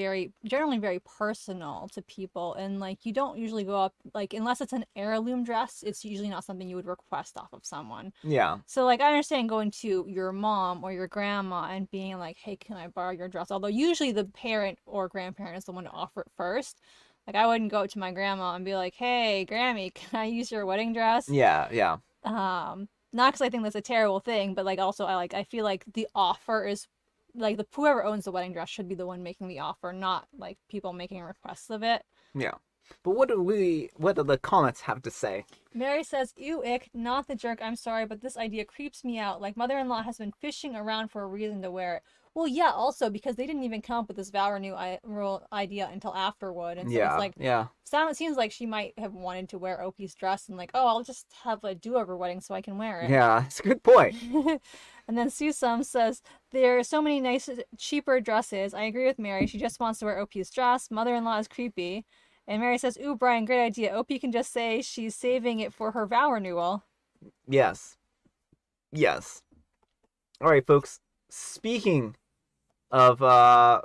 generally very personal to people, and you don't usually go up unless it's an heirloom dress, it's usually not something you would request off of someone. yeah, So I understand going to your mom or your grandma and being like, hey, can I borrow your dress? Although usually the parent or grandparent is the one to offer it first. I wouldn't go to my grandma and be like, hey, Grammy, can I use your wedding dress? yeah, yeah, Not because I think that's a terrible thing, but also I feel like the offer is the whoever owns the wedding dress should be the one making the offer, not people making requests of it. yeah. But what do the comments have to say? Mary says, ew, ick, not the jerk, I'm sorry, but this idea creeps me out. Mother-in-law has been fishing around for a reason to wear it. Well, yeah, also because they didn't even come up with this vow renewal idea until afterward, and so it's Yeah, like, yeah, it seems like she might have wanted to wear Opie's dress and like, oh, I'll just have a do-over wedding so I can wear it. yeah. It's a good point. And then Susum says, there are so many nice, cheaper dresses. I agree with Mary. She just wants to wear Opie's dress. Mother-in-law is creepy. And Mary says, ooh, Brian, great idea. Opie can just say she's saving it for her vow renewal. Yes, yes. All right, folks. Speaking of, I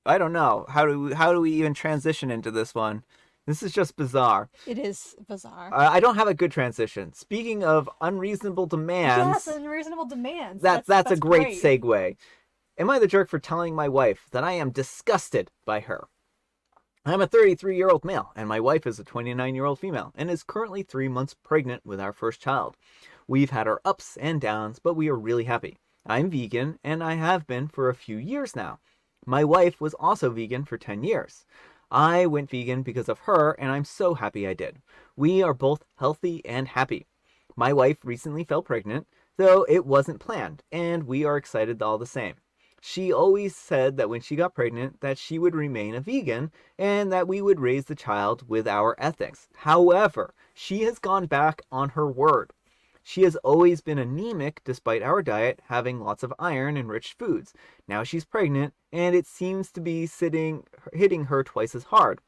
don't know how do we even transition into this one? This is just bizarre. It is bizarre. I don't have a good transition. Speaking of unreasonable demands, Yes, unreasonable demands. that's a great great. segue. Am I the jerk for telling my wife that I am disgusted by her? I'm a 33-year-old male, and my wife is a 29-year-old female, and is currently 3 months pregnant with our first child. We've had our ups and downs, but we are really happy. I'm vegan, and I have been for a few years now. My wife was also vegan for 10 years. I went vegan because of her, and I'm so happy I did. We are both healthy and happy. My wife recently fell pregnant, though it wasn't planned, and we are excited all the same. She always said that when she got pregnant that she would remain a vegan and that we would raise the child with our ethics. However, she has gone back on her word. She has always been anemic despite our diet having lots of iron and rich foods. Now she's pregnant and it seems to be hitting her twice as hard.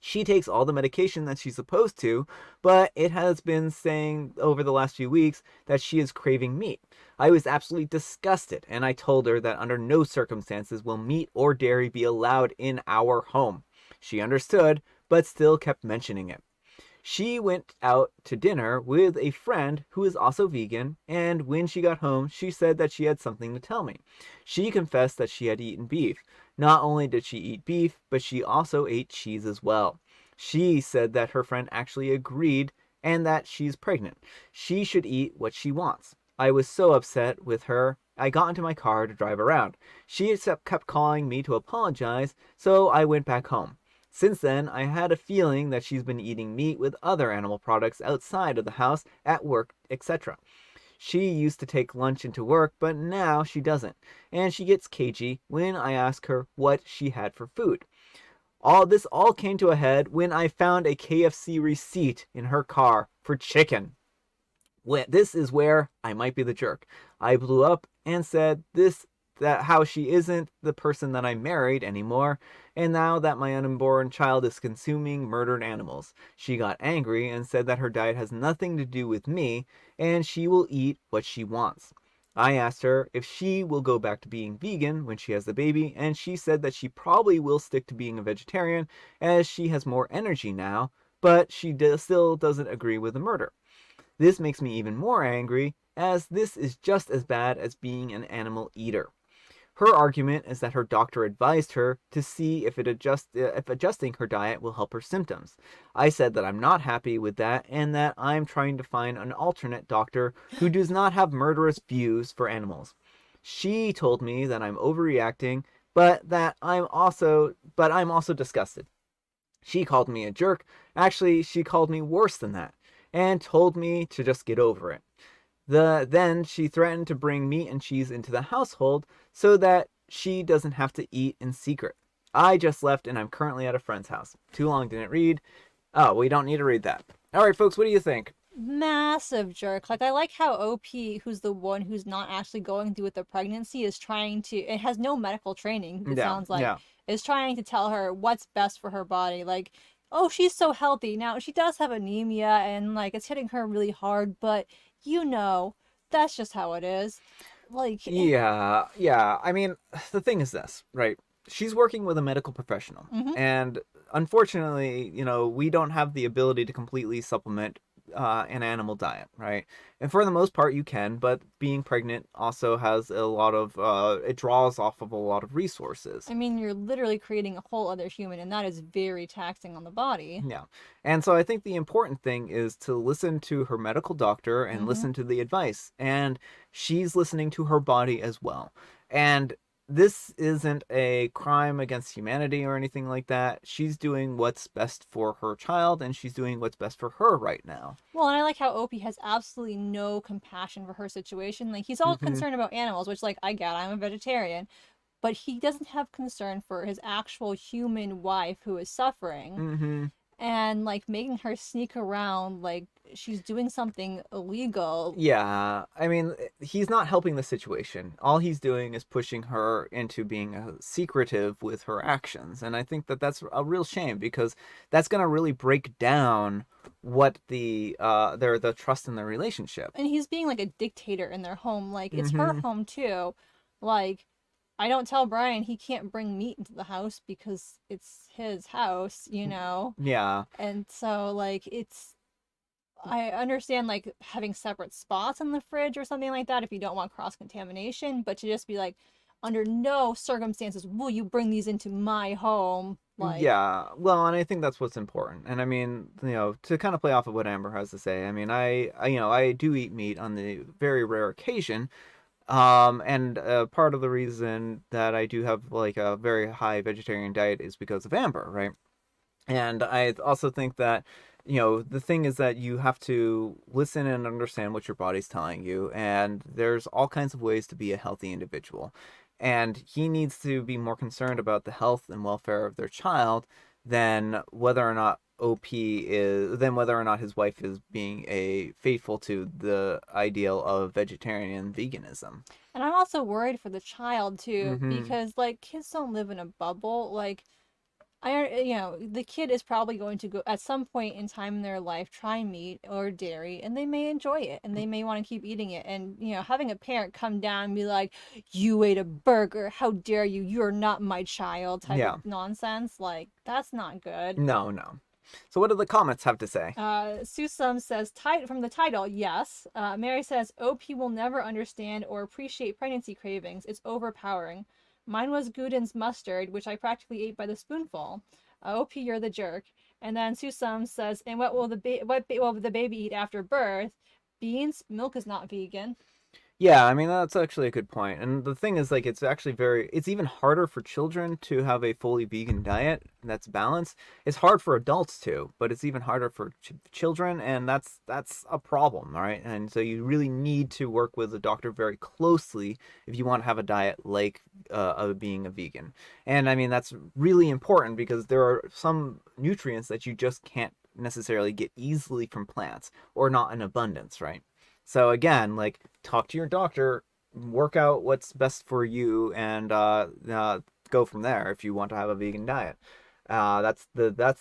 She takes all the medication that she's supposed to, but it has been saying over the last few weeks that she is craving meat. I was absolutely disgusted, and I told her that under no circumstances will meat or dairy be allowed in our home. She understood, but still kept mentioning it. She went out to dinner with a friend who is also vegan, and when she got home, she said that she had something to tell me. She confessed that she had eaten beef. Not only did she eat beef, but she also ate cheese as well. She said that her friend actually agreed and that she's pregnant. She should eat what she wants. I was so upset with her, I got into my car to drive around. She kept calling me to apologize, so I went back home. Since then, I had a feeling that she's been eating meat with other animal products outside of the house, at work, etc. She used to take lunch into work, but now she doesn't, and she gets cagey when I ask her what she had for food. All this came to a head when I found a KFC receipt in her car for chicken. This is where I might be the jerk. I blew up and said that how she isn't the person that I married anymore, and now that my unborn child is consuming murdered animals. She got angry and said that her diet has nothing to do with me, and she will eat what she wants. I asked her if she will go back to being vegan when she has the baby, and she said that she probably will stick to being a vegetarian as she has more energy now, but she still doesn't agree with the murder. This makes me even more angry, as this is just as bad as being an animal eater. Her argument is that her doctor advised her to see if adjusting her diet will help her symptoms. I said that I'm not happy with that and that I'm trying to find an alternate doctor who does not have murderous views for animals. She told me that I'm overreacting, but I'm also disgusted. She called me a jerk. Actually, she called me worse than that and told me to just get over it. Then she threatened to bring meat and cheese into the household so that she doesn't have to eat in secret. I just left and I'm currently at a friend's house. Too long, didn't read. Oh, we don't need to read that. All right, folks, what do you think? Massive jerk. Like, I like how OP, who's the one who's not actually going through with the pregnancy, is trying to, it has no medical training, it sounds like, is trying to tell her what's best for her body. Like, oh, she's so healthy. Now, she does have anemia and, like, it's hitting her really hard, but, that's just how it is. Like, yeah. I mean, the thing is this, right? She's working with a medical professional, and unfortunately, we don't have the ability to completely supplement an animal diet, right? And for the most part, you can, but being pregnant also has a lot of, it draws off of a lot of resources. I mean, you're literally creating a whole other human, and that is very taxing on the body. Yeah. And so I think the important thing is to listen to her medical doctor and listen to the advice. And she's listening to her body as well. And this isn't a crime against humanity or anything like that. She's doing what's best for her child, and she's doing what's best for her right now. Well, and I like how Opie has absolutely no compassion for her situation. Like, he's all Mm-hmm. concerned about animals, which, like, I get, I'm a vegetarian, but he doesn't have concern for his actual human wife who is suffering. Mm-hmm. And, like, making her sneak around like she's doing something illegal. Yeah, I mean, he's not helping the situation. All he's doing is pushing her into being secretive with her actions, and I think that that's a real shame because that's gonna really break down what the trust in the relationship. And he's being like a dictator in their home. Like, it's her Mm-hmm. home too. Like, I don't tell Brian he can't bring meat into the house because it's his house, you know? Yeah, And so, like, I understand, like, having separate spots in the fridge or something like that if you don't want cross contamination, but to just be like, under no circumstances will you bring these into my home. Like, yeah. Well, and I think that's what's important. And I mean, to kind of play off of what Amber has to say, I mean, I do eat meat on the very rare occasion. And part of the reason that I do have like a very high vegetarian diet is because of Amber, right? And I also think that, the thing is that you have to listen and understand what your body's telling you. And there's all kinds of ways to be a healthy individual. And he needs to be more concerned about the health and welfare of their child than whether or not than whether or not his wife is being faithful to the ideal of vegetarian veganism. and I'm also worried for the child too, Mm-hmm. because, like, kids don't live in a bubble. Like, the kid is probably going to go at some point in time in their life try meat or dairy, and they may enjoy it and they may want to keep eating it. And, having a parent come down and be like, "You ate a burger, how dare you? You're not my child," type of Yeah. nonsense, like, that's not good. No, no. So what do the comments have to say? Susum says, from the title, yes. Mary says, OP will never understand or appreciate pregnancy cravings. It's overpowering. Mine was Gudin's mustard, which I practically ate by the spoonful. OP, you're the jerk. And then Susum says, and what will the baby eat after birth? Beans. Milk is not vegan. Yeah, I mean that's actually a good point. And the thing is like it's even harder for children to have a fully vegan diet that's balanced. It's hard for adults too, but it's even harder for children, and that's a problem, right? And so you really need to work with a doctor very closely if you want to have a diet like being a vegan. And I mean that's really important because there are some nutrients that you just can't necessarily get easily from plants or not in abundance, right? So again, like talk to your doctor, work out what's best for you, and go from there if you want to have a vegan diet. That's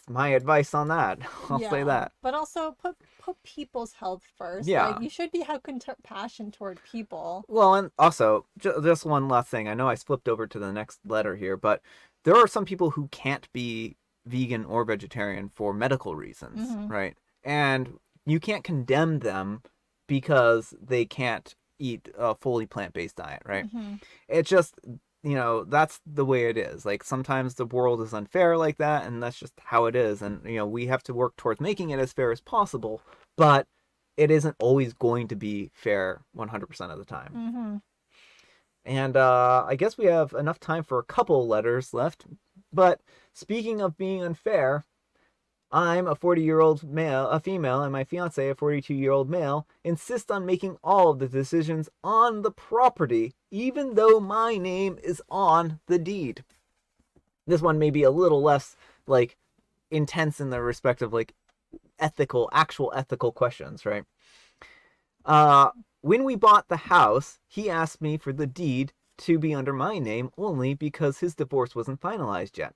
my advice on that. I'll say Yeah, that. but also put people's health first. Like, Yeah. you should have compassion toward people. Well, and also just one last thing. I know I flipped over to the next letter here, but there are some people who can't be vegan or vegetarian for medical reasons, Hmm. right? And you can't condemn them because they can't eat a fully plant-based diet, right? Hmm. It's just, that's the way it is. Like sometimes the world is unfair like that, and that's just how it is. And, we have to work towards making it as fair as possible, but it isn't always going to be fair 100% of the time. Hmm. And I guess we have enough time for a couple letters left. But speaking of being unfair, I'm a 40-year-old male, a female, and my fiance, a 42-year-old male, insist on making all of the decisions on the property, even though my name is on the deed. This one may be a little less, like, intense in the respect of, like, actual ethical questions, right? When we bought the house, he asked me for the deed to be under my name only because his divorce wasn't finalized yet.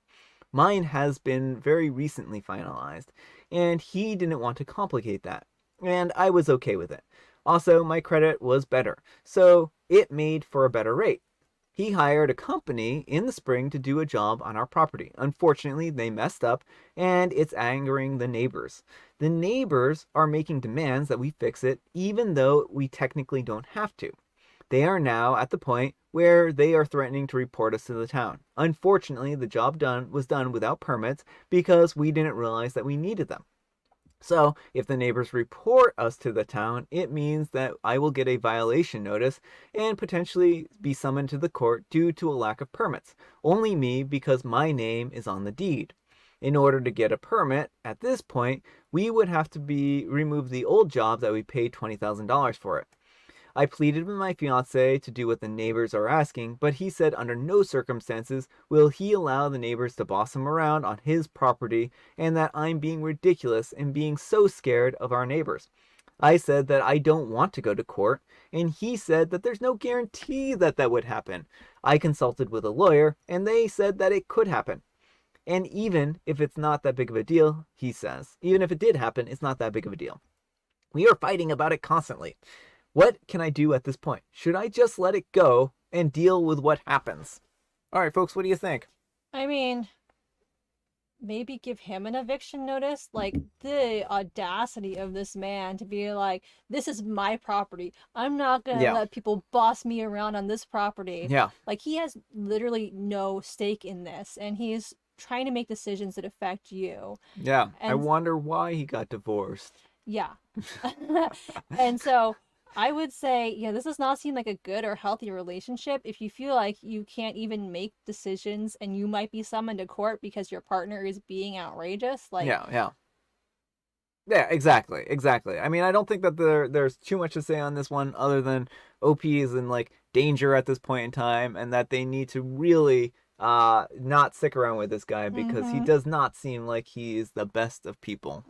Mine has been very recently finalized, and he didn't want to complicate that, and I was okay with it. Also, my credit was better, so it made for a better rate. He hired a company in the spring to do a job on our property. Unfortunately, they messed up, and it's angering the neighbors. The neighbors are making demands that we fix it, even though we technically don't have to. They are now at the point where they are threatening to report us to the town. Unfortunately, the job was done without permits because we didn't realize that we needed them. So, if the neighbors report us to the town, it means that I will get a violation notice and potentially be summoned to the court due to a lack of permits. Only me because my name is on the deed. In order to get a permit, at this point, we would have to remove the old job that we paid $20,000 for it. I pleaded with my fiance to do what the neighbors are asking, but he said under no circumstances will he allow the neighbors to boss him around on his property, and that I'm being ridiculous and being so scared of our neighbors. I said that I don't want to go to court, and he said that there's no guarantee that that would happen. I consulted with a lawyer, and they said that it could happen. And even if it's not that big of a deal, he says, even if it did happen, it's not that big of a deal. We are fighting about it constantly. What can I do at this point? Should I just let it go and deal with what happens? All right, folks, what do you think? I mean, maybe give him an eviction notice. Like, the audacity of this man to be like, this is my property. I'm not going to let people boss me around on this property. Yeah. Like, he has literally no stake in this, and he's trying to make decisions that affect you. Yeah. And I wonder why he got divorced. Yeah. And so I would say, yeah, this does not seem like a good or healthy relationship. If you feel like you can't even make decisions and you might be summoned to court because your partner is being outrageous, like... Yeah, exactly. I mean, I don't think that there's too much to say on this one other than OP is in, like, danger at this point in time, and that they need to really not stick around with this guy because he does not seem like he is the best of people.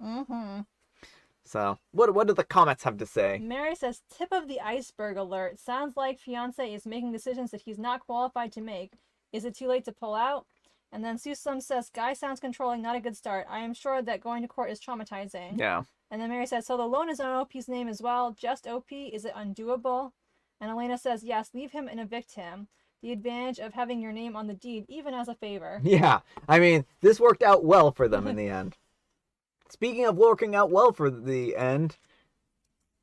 So, what do the comments have to say? Mary says, tip of the iceberg alert. Sounds like fiance is making decisions that he's not qualified to make. Is it too late to pull out? And then Susum says, guy sounds controlling, not a good start. I am sure that going to court is traumatizing. Yeah. And then Mary says, so the loan is on OP's name as well. Just OP? Is it undoable? And Elena says, yes, leave him and evict him. The advantage of having your name on the deed, even as a favor. Yeah. I mean, this worked out well for them in the end. Speaking of working out well for the end,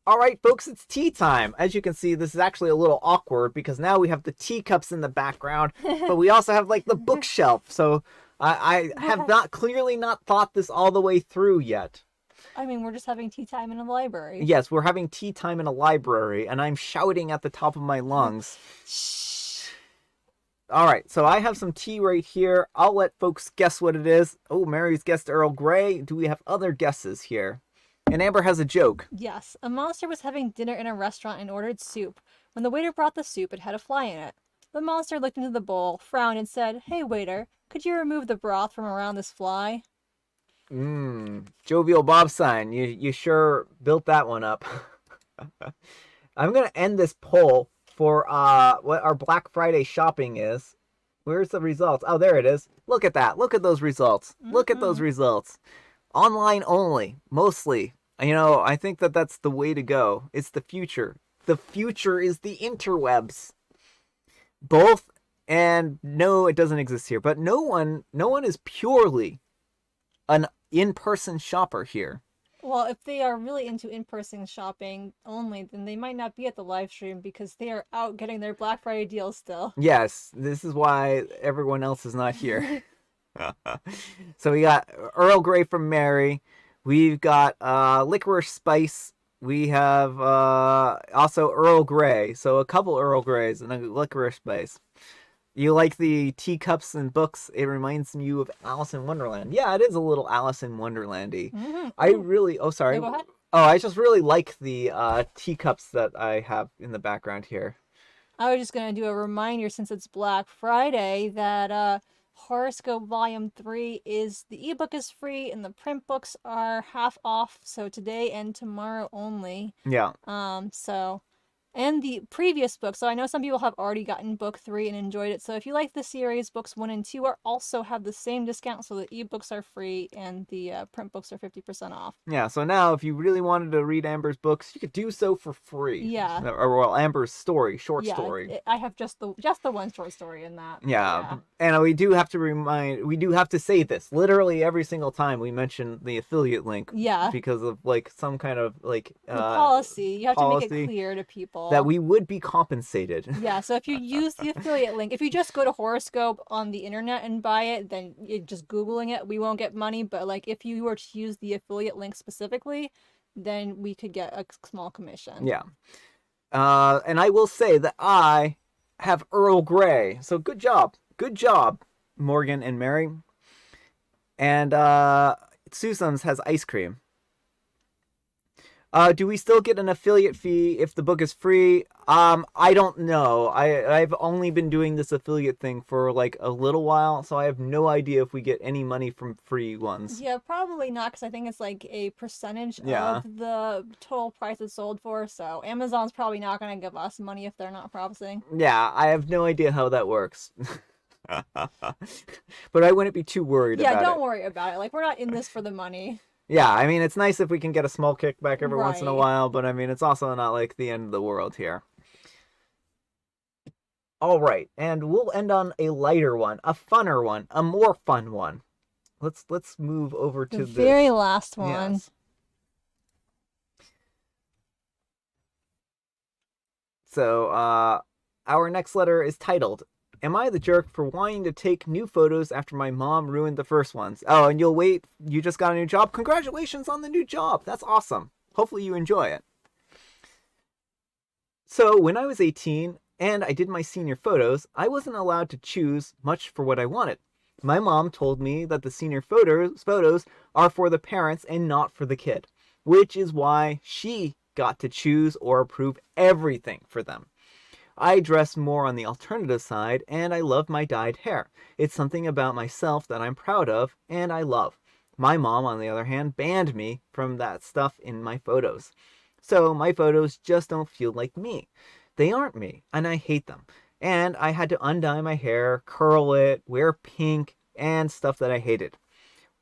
all right, folks, it's tea time. As you can see, this is actually a little awkward because now we have the teacups in the background, but we also have, like, the bookshelf. So I have clearly not thought this all the way through yet. I mean, we're just having tea time in a library. Yes, we're having tea time in a library, and I'm shouting at the top of my lungs. Shh. All right, so I have some tea right here. I'll let folks guess what it is. Oh, Mary's guessed Earl Grey. Do we have other guesses here? And Amber has a joke. Yes, a monster was having dinner in a restaurant and ordered soup. When the waiter brought the soup, it had a fly in it. The monster looked into the bowl, frowned, and said, "Hey, waiter, could you remove the broth from around this fly?" Jovial Bob sign. You sure built that one up. I'm going to end this poll for what our Black Friday shopping is. Where's the results? Oh, there it is. Look at that. Look at those results. Look at those results. Online only, mostly. You know, I think that that's the way to go. It's the future. The future is the interwebs. Both, and no, it doesn't exist here. But no one is purely an in-person shopper here. Well, if they are really into in-person shopping only, then they might not be at the live stream because they are out getting their Black Friday deals still. Yes, this is why everyone else is not here. So we got Earl Grey from Mary. We've got Licorice Spice. We have also Earl Grey. So a couple Earl Greys and a Licorice Spice. You like the teacups and books? It reminds you of Alice in Wonderland. Yeah, it is a little Alice in Wonderlandy. I really... Oh, sorry. Go ahead. Oh, I just really like the teacups that I have in the background here. I was just going to do a reminder, since it's Black Friday, that Horoscope Volume 3 is... The ebook is free and the print books are half off. So today and tomorrow only. Yeah. And the previous book. So I know some people have already gotten book 3 and enjoyed it. So if you like the series, books 1 and 2 are also have the same discount. So the ebooks are free and the print books are 50% off. Yeah, so now if you really wanted to read Amber's books, you could do so for free. Yeah. Or well, Amber's story, short story. I have just the one short story in that. Yeah. And we do have to say this literally every single time we mention the affiliate link. Yeah. Because of like some kind of like the policy. You have to make it clear to people. that we would be compensated. Yeah, so if you use the affiliate link, if you just go to Horoscope on the internet and buy it, then just Googling it, we won't get money. But like if you were to use the affiliate link specifically, then we could get a small commission. Yeah. And I will say that I have Earl Grey. So good job. Good job, Morgan and Mary. And Susan's has ice cream. Do we still get an affiliate fee if the book is free? I don't know. I've only been doing this affiliate thing for like a little while, so I have no idea if we get any money from free ones. Yeah, probably not, because I think it's like a percentage of the total price it's sold for. So Amazon's probably not going to give us money if they're not promising. Yeah, I have no idea how that works. But I wouldn't be too worried about it. Yeah, don't worry about it. Like, we're not in this for the money. Yeah, I mean, it's nice if we can get a small kickback every once in a while, but I mean, it's also not like the end of the world here. All right, and we'll end on a lighter one, a funner one, a more fun one. Let's move over to the this. very last one. Yes. So, our next letter is titled, Am I the jerk for wanting to take new photos after my mom ruined the first ones? Oh, and you'll wait. You just got a new job? Congratulations on the new job. That's awesome. Hopefully you enjoy it. So when I was 18 and I did my senior photos, I wasn't allowed to choose much for what I wanted. My mom told me that the senior photos are for the parents and not for the kid, which is why she got to choose or approve everything for them. I dress more on the alternative side, and I love my dyed hair. It's something about myself that I'm proud of, and I love. My mom, on the other hand, banned me from that stuff in my photos. So my photos just don't feel like me. They aren't me, and I hate them. And I had to undye my hair, curl it, wear pink, and stuff that I hated.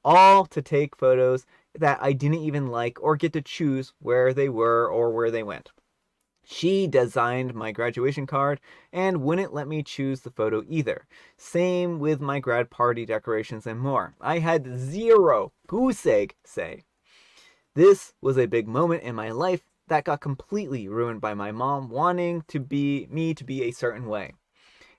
All to take photos that I didn't even like or get to choose where they were or where they went. She designed my graduation card and wouldn't let me choose the photo either. Same with my grad party decorations and more. I had zero goose egg say. This was a big moment in my life that got completely ruined by my mom wanting me to be a certain way.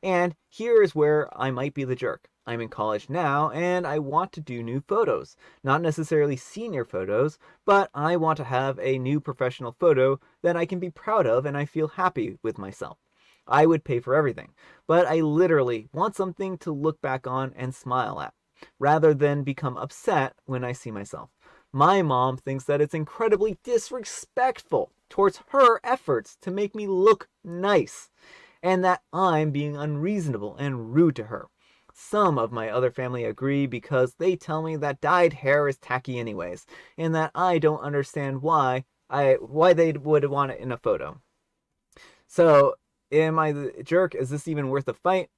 And here is where I might be the jerk. I'm in college now, and I want to do new photos. Not necessarily senior photos, but I want to have a new professional photo that I can be proud of and I feel happy with myself. I would pay for everything, but I literally want something to look back on and smile at, rather than become upset when I see myself. My mom thinks that it's incredibly disrespectful towards her efforts to make me look nice, and that I'm being unreasonable and rude to her. Some of my other family agree because they tell me that dyed hair is tacky anyways, and that I don't understand why they would want it in a photo. So, am I the jerk? Is this even worth a fight?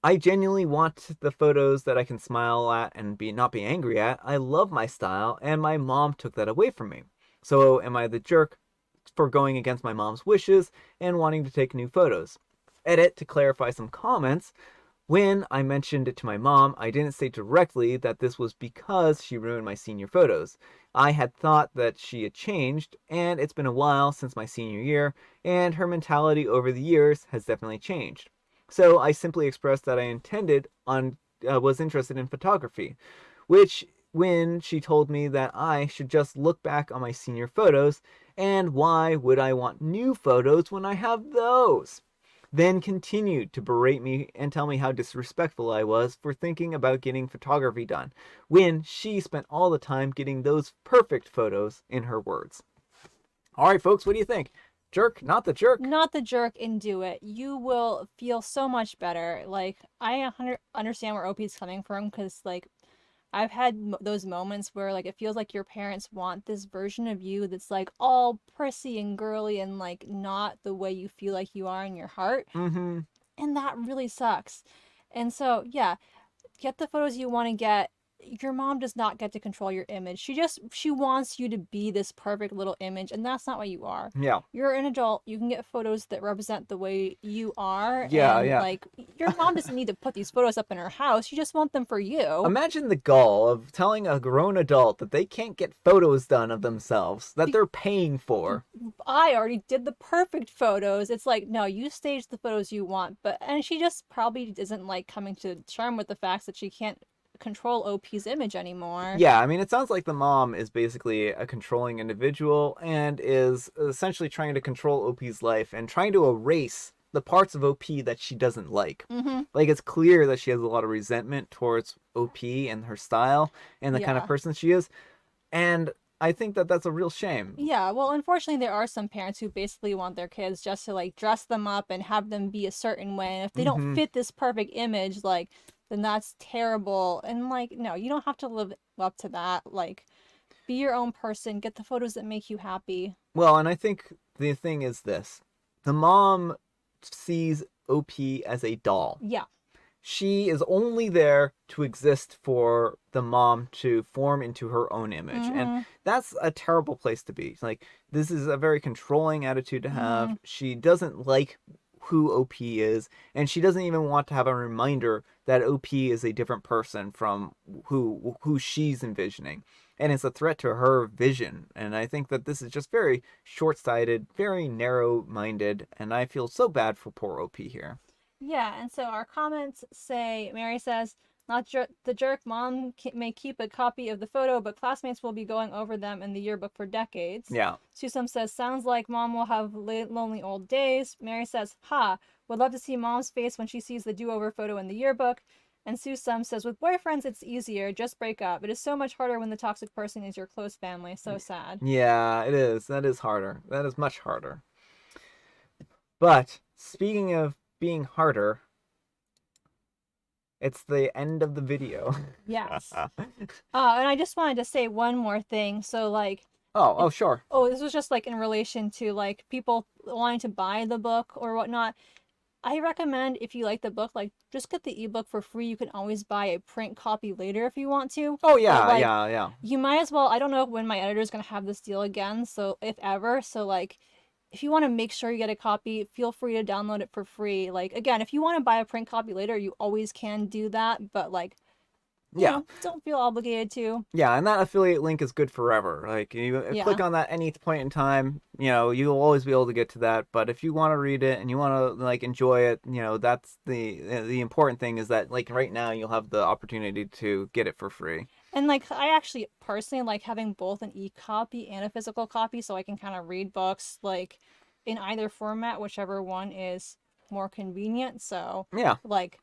I genuinely want the photos that I can smile at and not be angry at. I love my style, and my mom took that away from me. So, am I the jerk for going against my mom's wishes and wanting to take new photos? Edit, to clarify some comments. When I mentioned it to my mom, I didn't say directly that this was because she ruined my senior photos. I had thought that she had changed, and it's been a while since my senior year, and her mentality over the years has definitely changed. So I simply expressed that I was interested in photography, which when she told me that I should just look back on my senior photos, and why would I want new photos when I have those? Then continued to berate me and tell me how disrespectful I was for thinking about getting photography done, when she spent all the time getting those perfect photos, in her words. All right, folks, what do you think? Jerk? Not the jerk? Not the jerk, and do it. You will feel so much better. Like, I understand where OP's coming from, because, like, I've had those moments where, like, it feels like your parents want this version of you that's, like, all prissy and girly and, like, not the way you feel like you are in your heart. Mm-hmm. And that really sucks. And so, yeah, get the photos you want to get. your mom does not get to control your image. She wants you to be this perfect little image, and that's not what you are. Yeah. You're an adult. You can get photos that represent the way you are. Yeah, And yeah. like, your mom doesn't need to put these photos up in her house. You just want them for you. Imagine the gall of telling a grown adult that they can't get photos done of themselves that they're paying for. I already did the perfect photos. It's like, no, you stage the photos you want. And she just probably isn't like coming to term with the facts that she can't control OP's image anymore. Yeah, I mean, it sounds like the mom is basically a controlling individual and is essentially trying to control OP's life and trying to erase the parts of OP that she doesn't like. Mm-hmm. Like, it's clear that she has a lot of resentment towards OP and her style and the kind of Yeah. person she is. And I think that that's a real shame. Yeah, well, unfortunately, there are some parents who basically want their kids just to like dress them up and have them be a certain way. And if they don't fit this perfect image, like, then that's terrible. And like, no, you don't have to live up to that. Like, be your own person, get the photos that make you happy. Well, and I think the thing is this. The mom sees OP as a doll. Yeah. She is only there to exist for the mom to form into her own image. And that's a terrible place to be. Like, this is a very controlling attitude to have. She doesn't like who OP is, and she doesn't even want to have a reminder that OP is a different person from who she's envisioning. And it's a threat to her vision. And I think that this is just very short-sighted, very narrow-minded, and I feel so bad for poor OP here. Yeah, and so our comments say, Mary says, not the jerk, mom may keep a copy of the photo, but classmates will be going over them in the yearbook for decades. Yeah. Susum says, sounds like mom will have lonely old days. Mary says, ha, would love to see mom's face when she sees the do-over photo in the yearbook. And Susum says, with boyfriends, it's easier. Just break up. It is so much harder when the toxic person is your close family. So sad. Yeah, it is. That is harder. That is much harder. But speaking of being harder, it's the end of the video. Yes. And I just wanted to say one more thing. So, like, Oh, sure. oh, this was just like in relation to like people wanting to buy the book or whatnot. I recommend if you like the book, like just get the ebook for free. You can always buy a print copy later if you want to. Oh, yeah, But, like, yeah. you might as well. I don't know when my editor is gonna have this deal again, so if ever. So like, if you want to make sure you get a copy, feel free to download it for free. Like, again, if you want to buy a print copy later, you always can do that. But like, you Yeah. know, don't feel obligated to. Yeah, and that affiliate link is good forever. Like, you click on that any point in time, you'll always be able to get to that. But if you want to read it and you want to like enjoy it, that's the important thing is that like right now you'll have the opportunity to get it for free. And like, I actually personally like having both an e-copy and a physical copy, so I can kind of read books like in either format, whichever one is more convenient. So Yeah. like,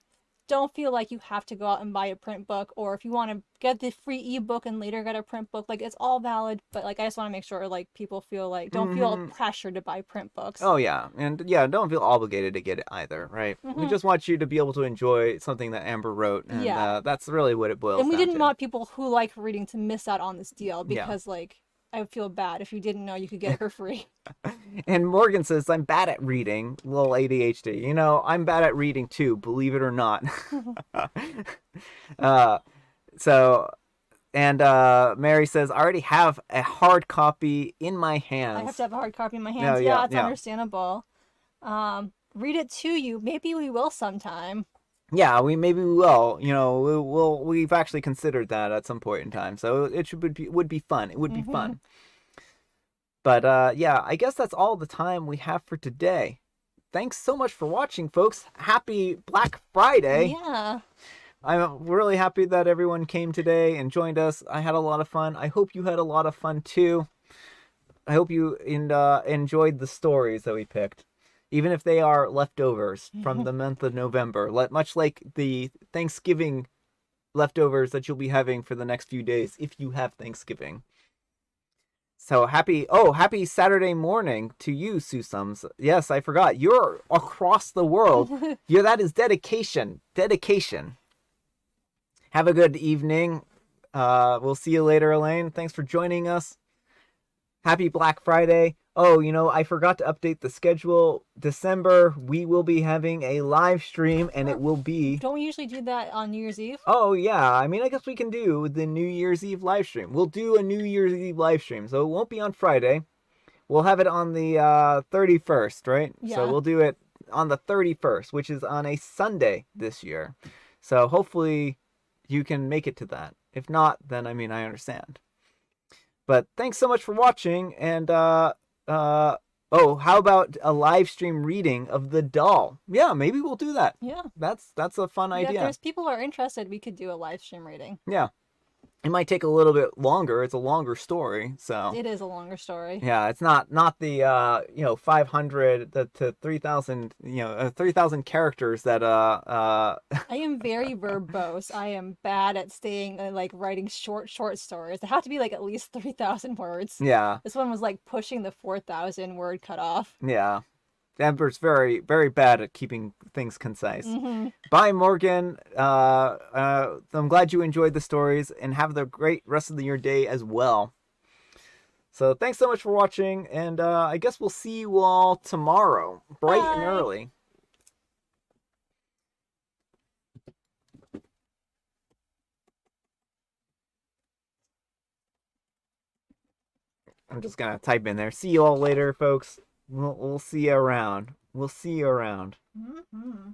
don't feel like you have to go out and buy a print book, or if you want to get the free ebook and later get a print book, like it's all valid. But like, I just want to make sure like people feel like don't feel pressured to buy print books. Oh, yeah. And yeah, don't feel obligated to get it either, right? We just want you to be able to enjoy something that Amber wrote. And that's really what it boils And we down didn't to. want people who like reading to miss out on this deal because like, I would feel bad if you didn't know you could get it for free. And Morgan says, I'm bad at reading. Little ADHD. I'm bad at reading too, believe it or not. Mary says, I already have a hard copy in my hands. I have to have a hard copy in my hands. Yeah, it's understandable. Read it to you. Maybe we will sometime. Yeah, maybe we will. We've actually considered that at some point in time. So it would be fun. It would be fun. But yeah, I guess that's all the time we have for today. Thanks so much for watching, folks. Happy Black Friday. Yeah. I'm really happy that everyone came today and joined us. I had a lot of fun. I hope you had a lot of fun too. I hope you enjoyed the stories that we picked, even if they are leftovers from the month of November, much like the Thanksgiving leftovers that you'll be having for the next few days if you have Thanksgiving. So happy Saturday morning to you, Susums. Yes, I forgot. You're across the world. Yeah, that is dedication. Dedication. Have a good evening. We'll see you later, Elaine. Thanks for joining us. Happy Black Friday. Oh, I forgot to update the schedule. December, we will be having a live stream, and it will be. Don't we usually do that on New Year's Eve? Oh, yeah. I mean, I guess we can do the New Year's Eve live stream. We'll do a New Year's Eve live stream, so it won't be on Friday. We'll have it on the 31st, right? So Yeah. we'll do it on the 31st, which is on a Sunday this year. So hopefully you can make it to that. If not, then I mean, I understand. But thanks so much for watching, and oh, how about a live stream reading of The Doll? Yeah, maybe we'll do that. Yeah. That's a fun Yeah, idea. if there's people who are interested, we could do a live stream reading. Yeah. It might take a little bit longer. It's a longer story, so It is a longer story. yeah, it's not the 500 to 3,000 3,000 characters that I am very verbose. I am bad at staying like writing short stories. They have to be like at least 3,000 words. yeah. This one was like pushing the 4,000 word cutoff. Yeah. Amber's very, very bad at keeping things concise. Mm-hmm. Bye, Morgan. I'm glad you enjoyed the stories, and have the great rest of your day as well. So thanks so much for watching, and I guess we'll see you all tomorrow, bright and Bye. early. I'm just gonna type in there. See you all later, folks. We'll see you around. We'll see you around. Mm-hmm.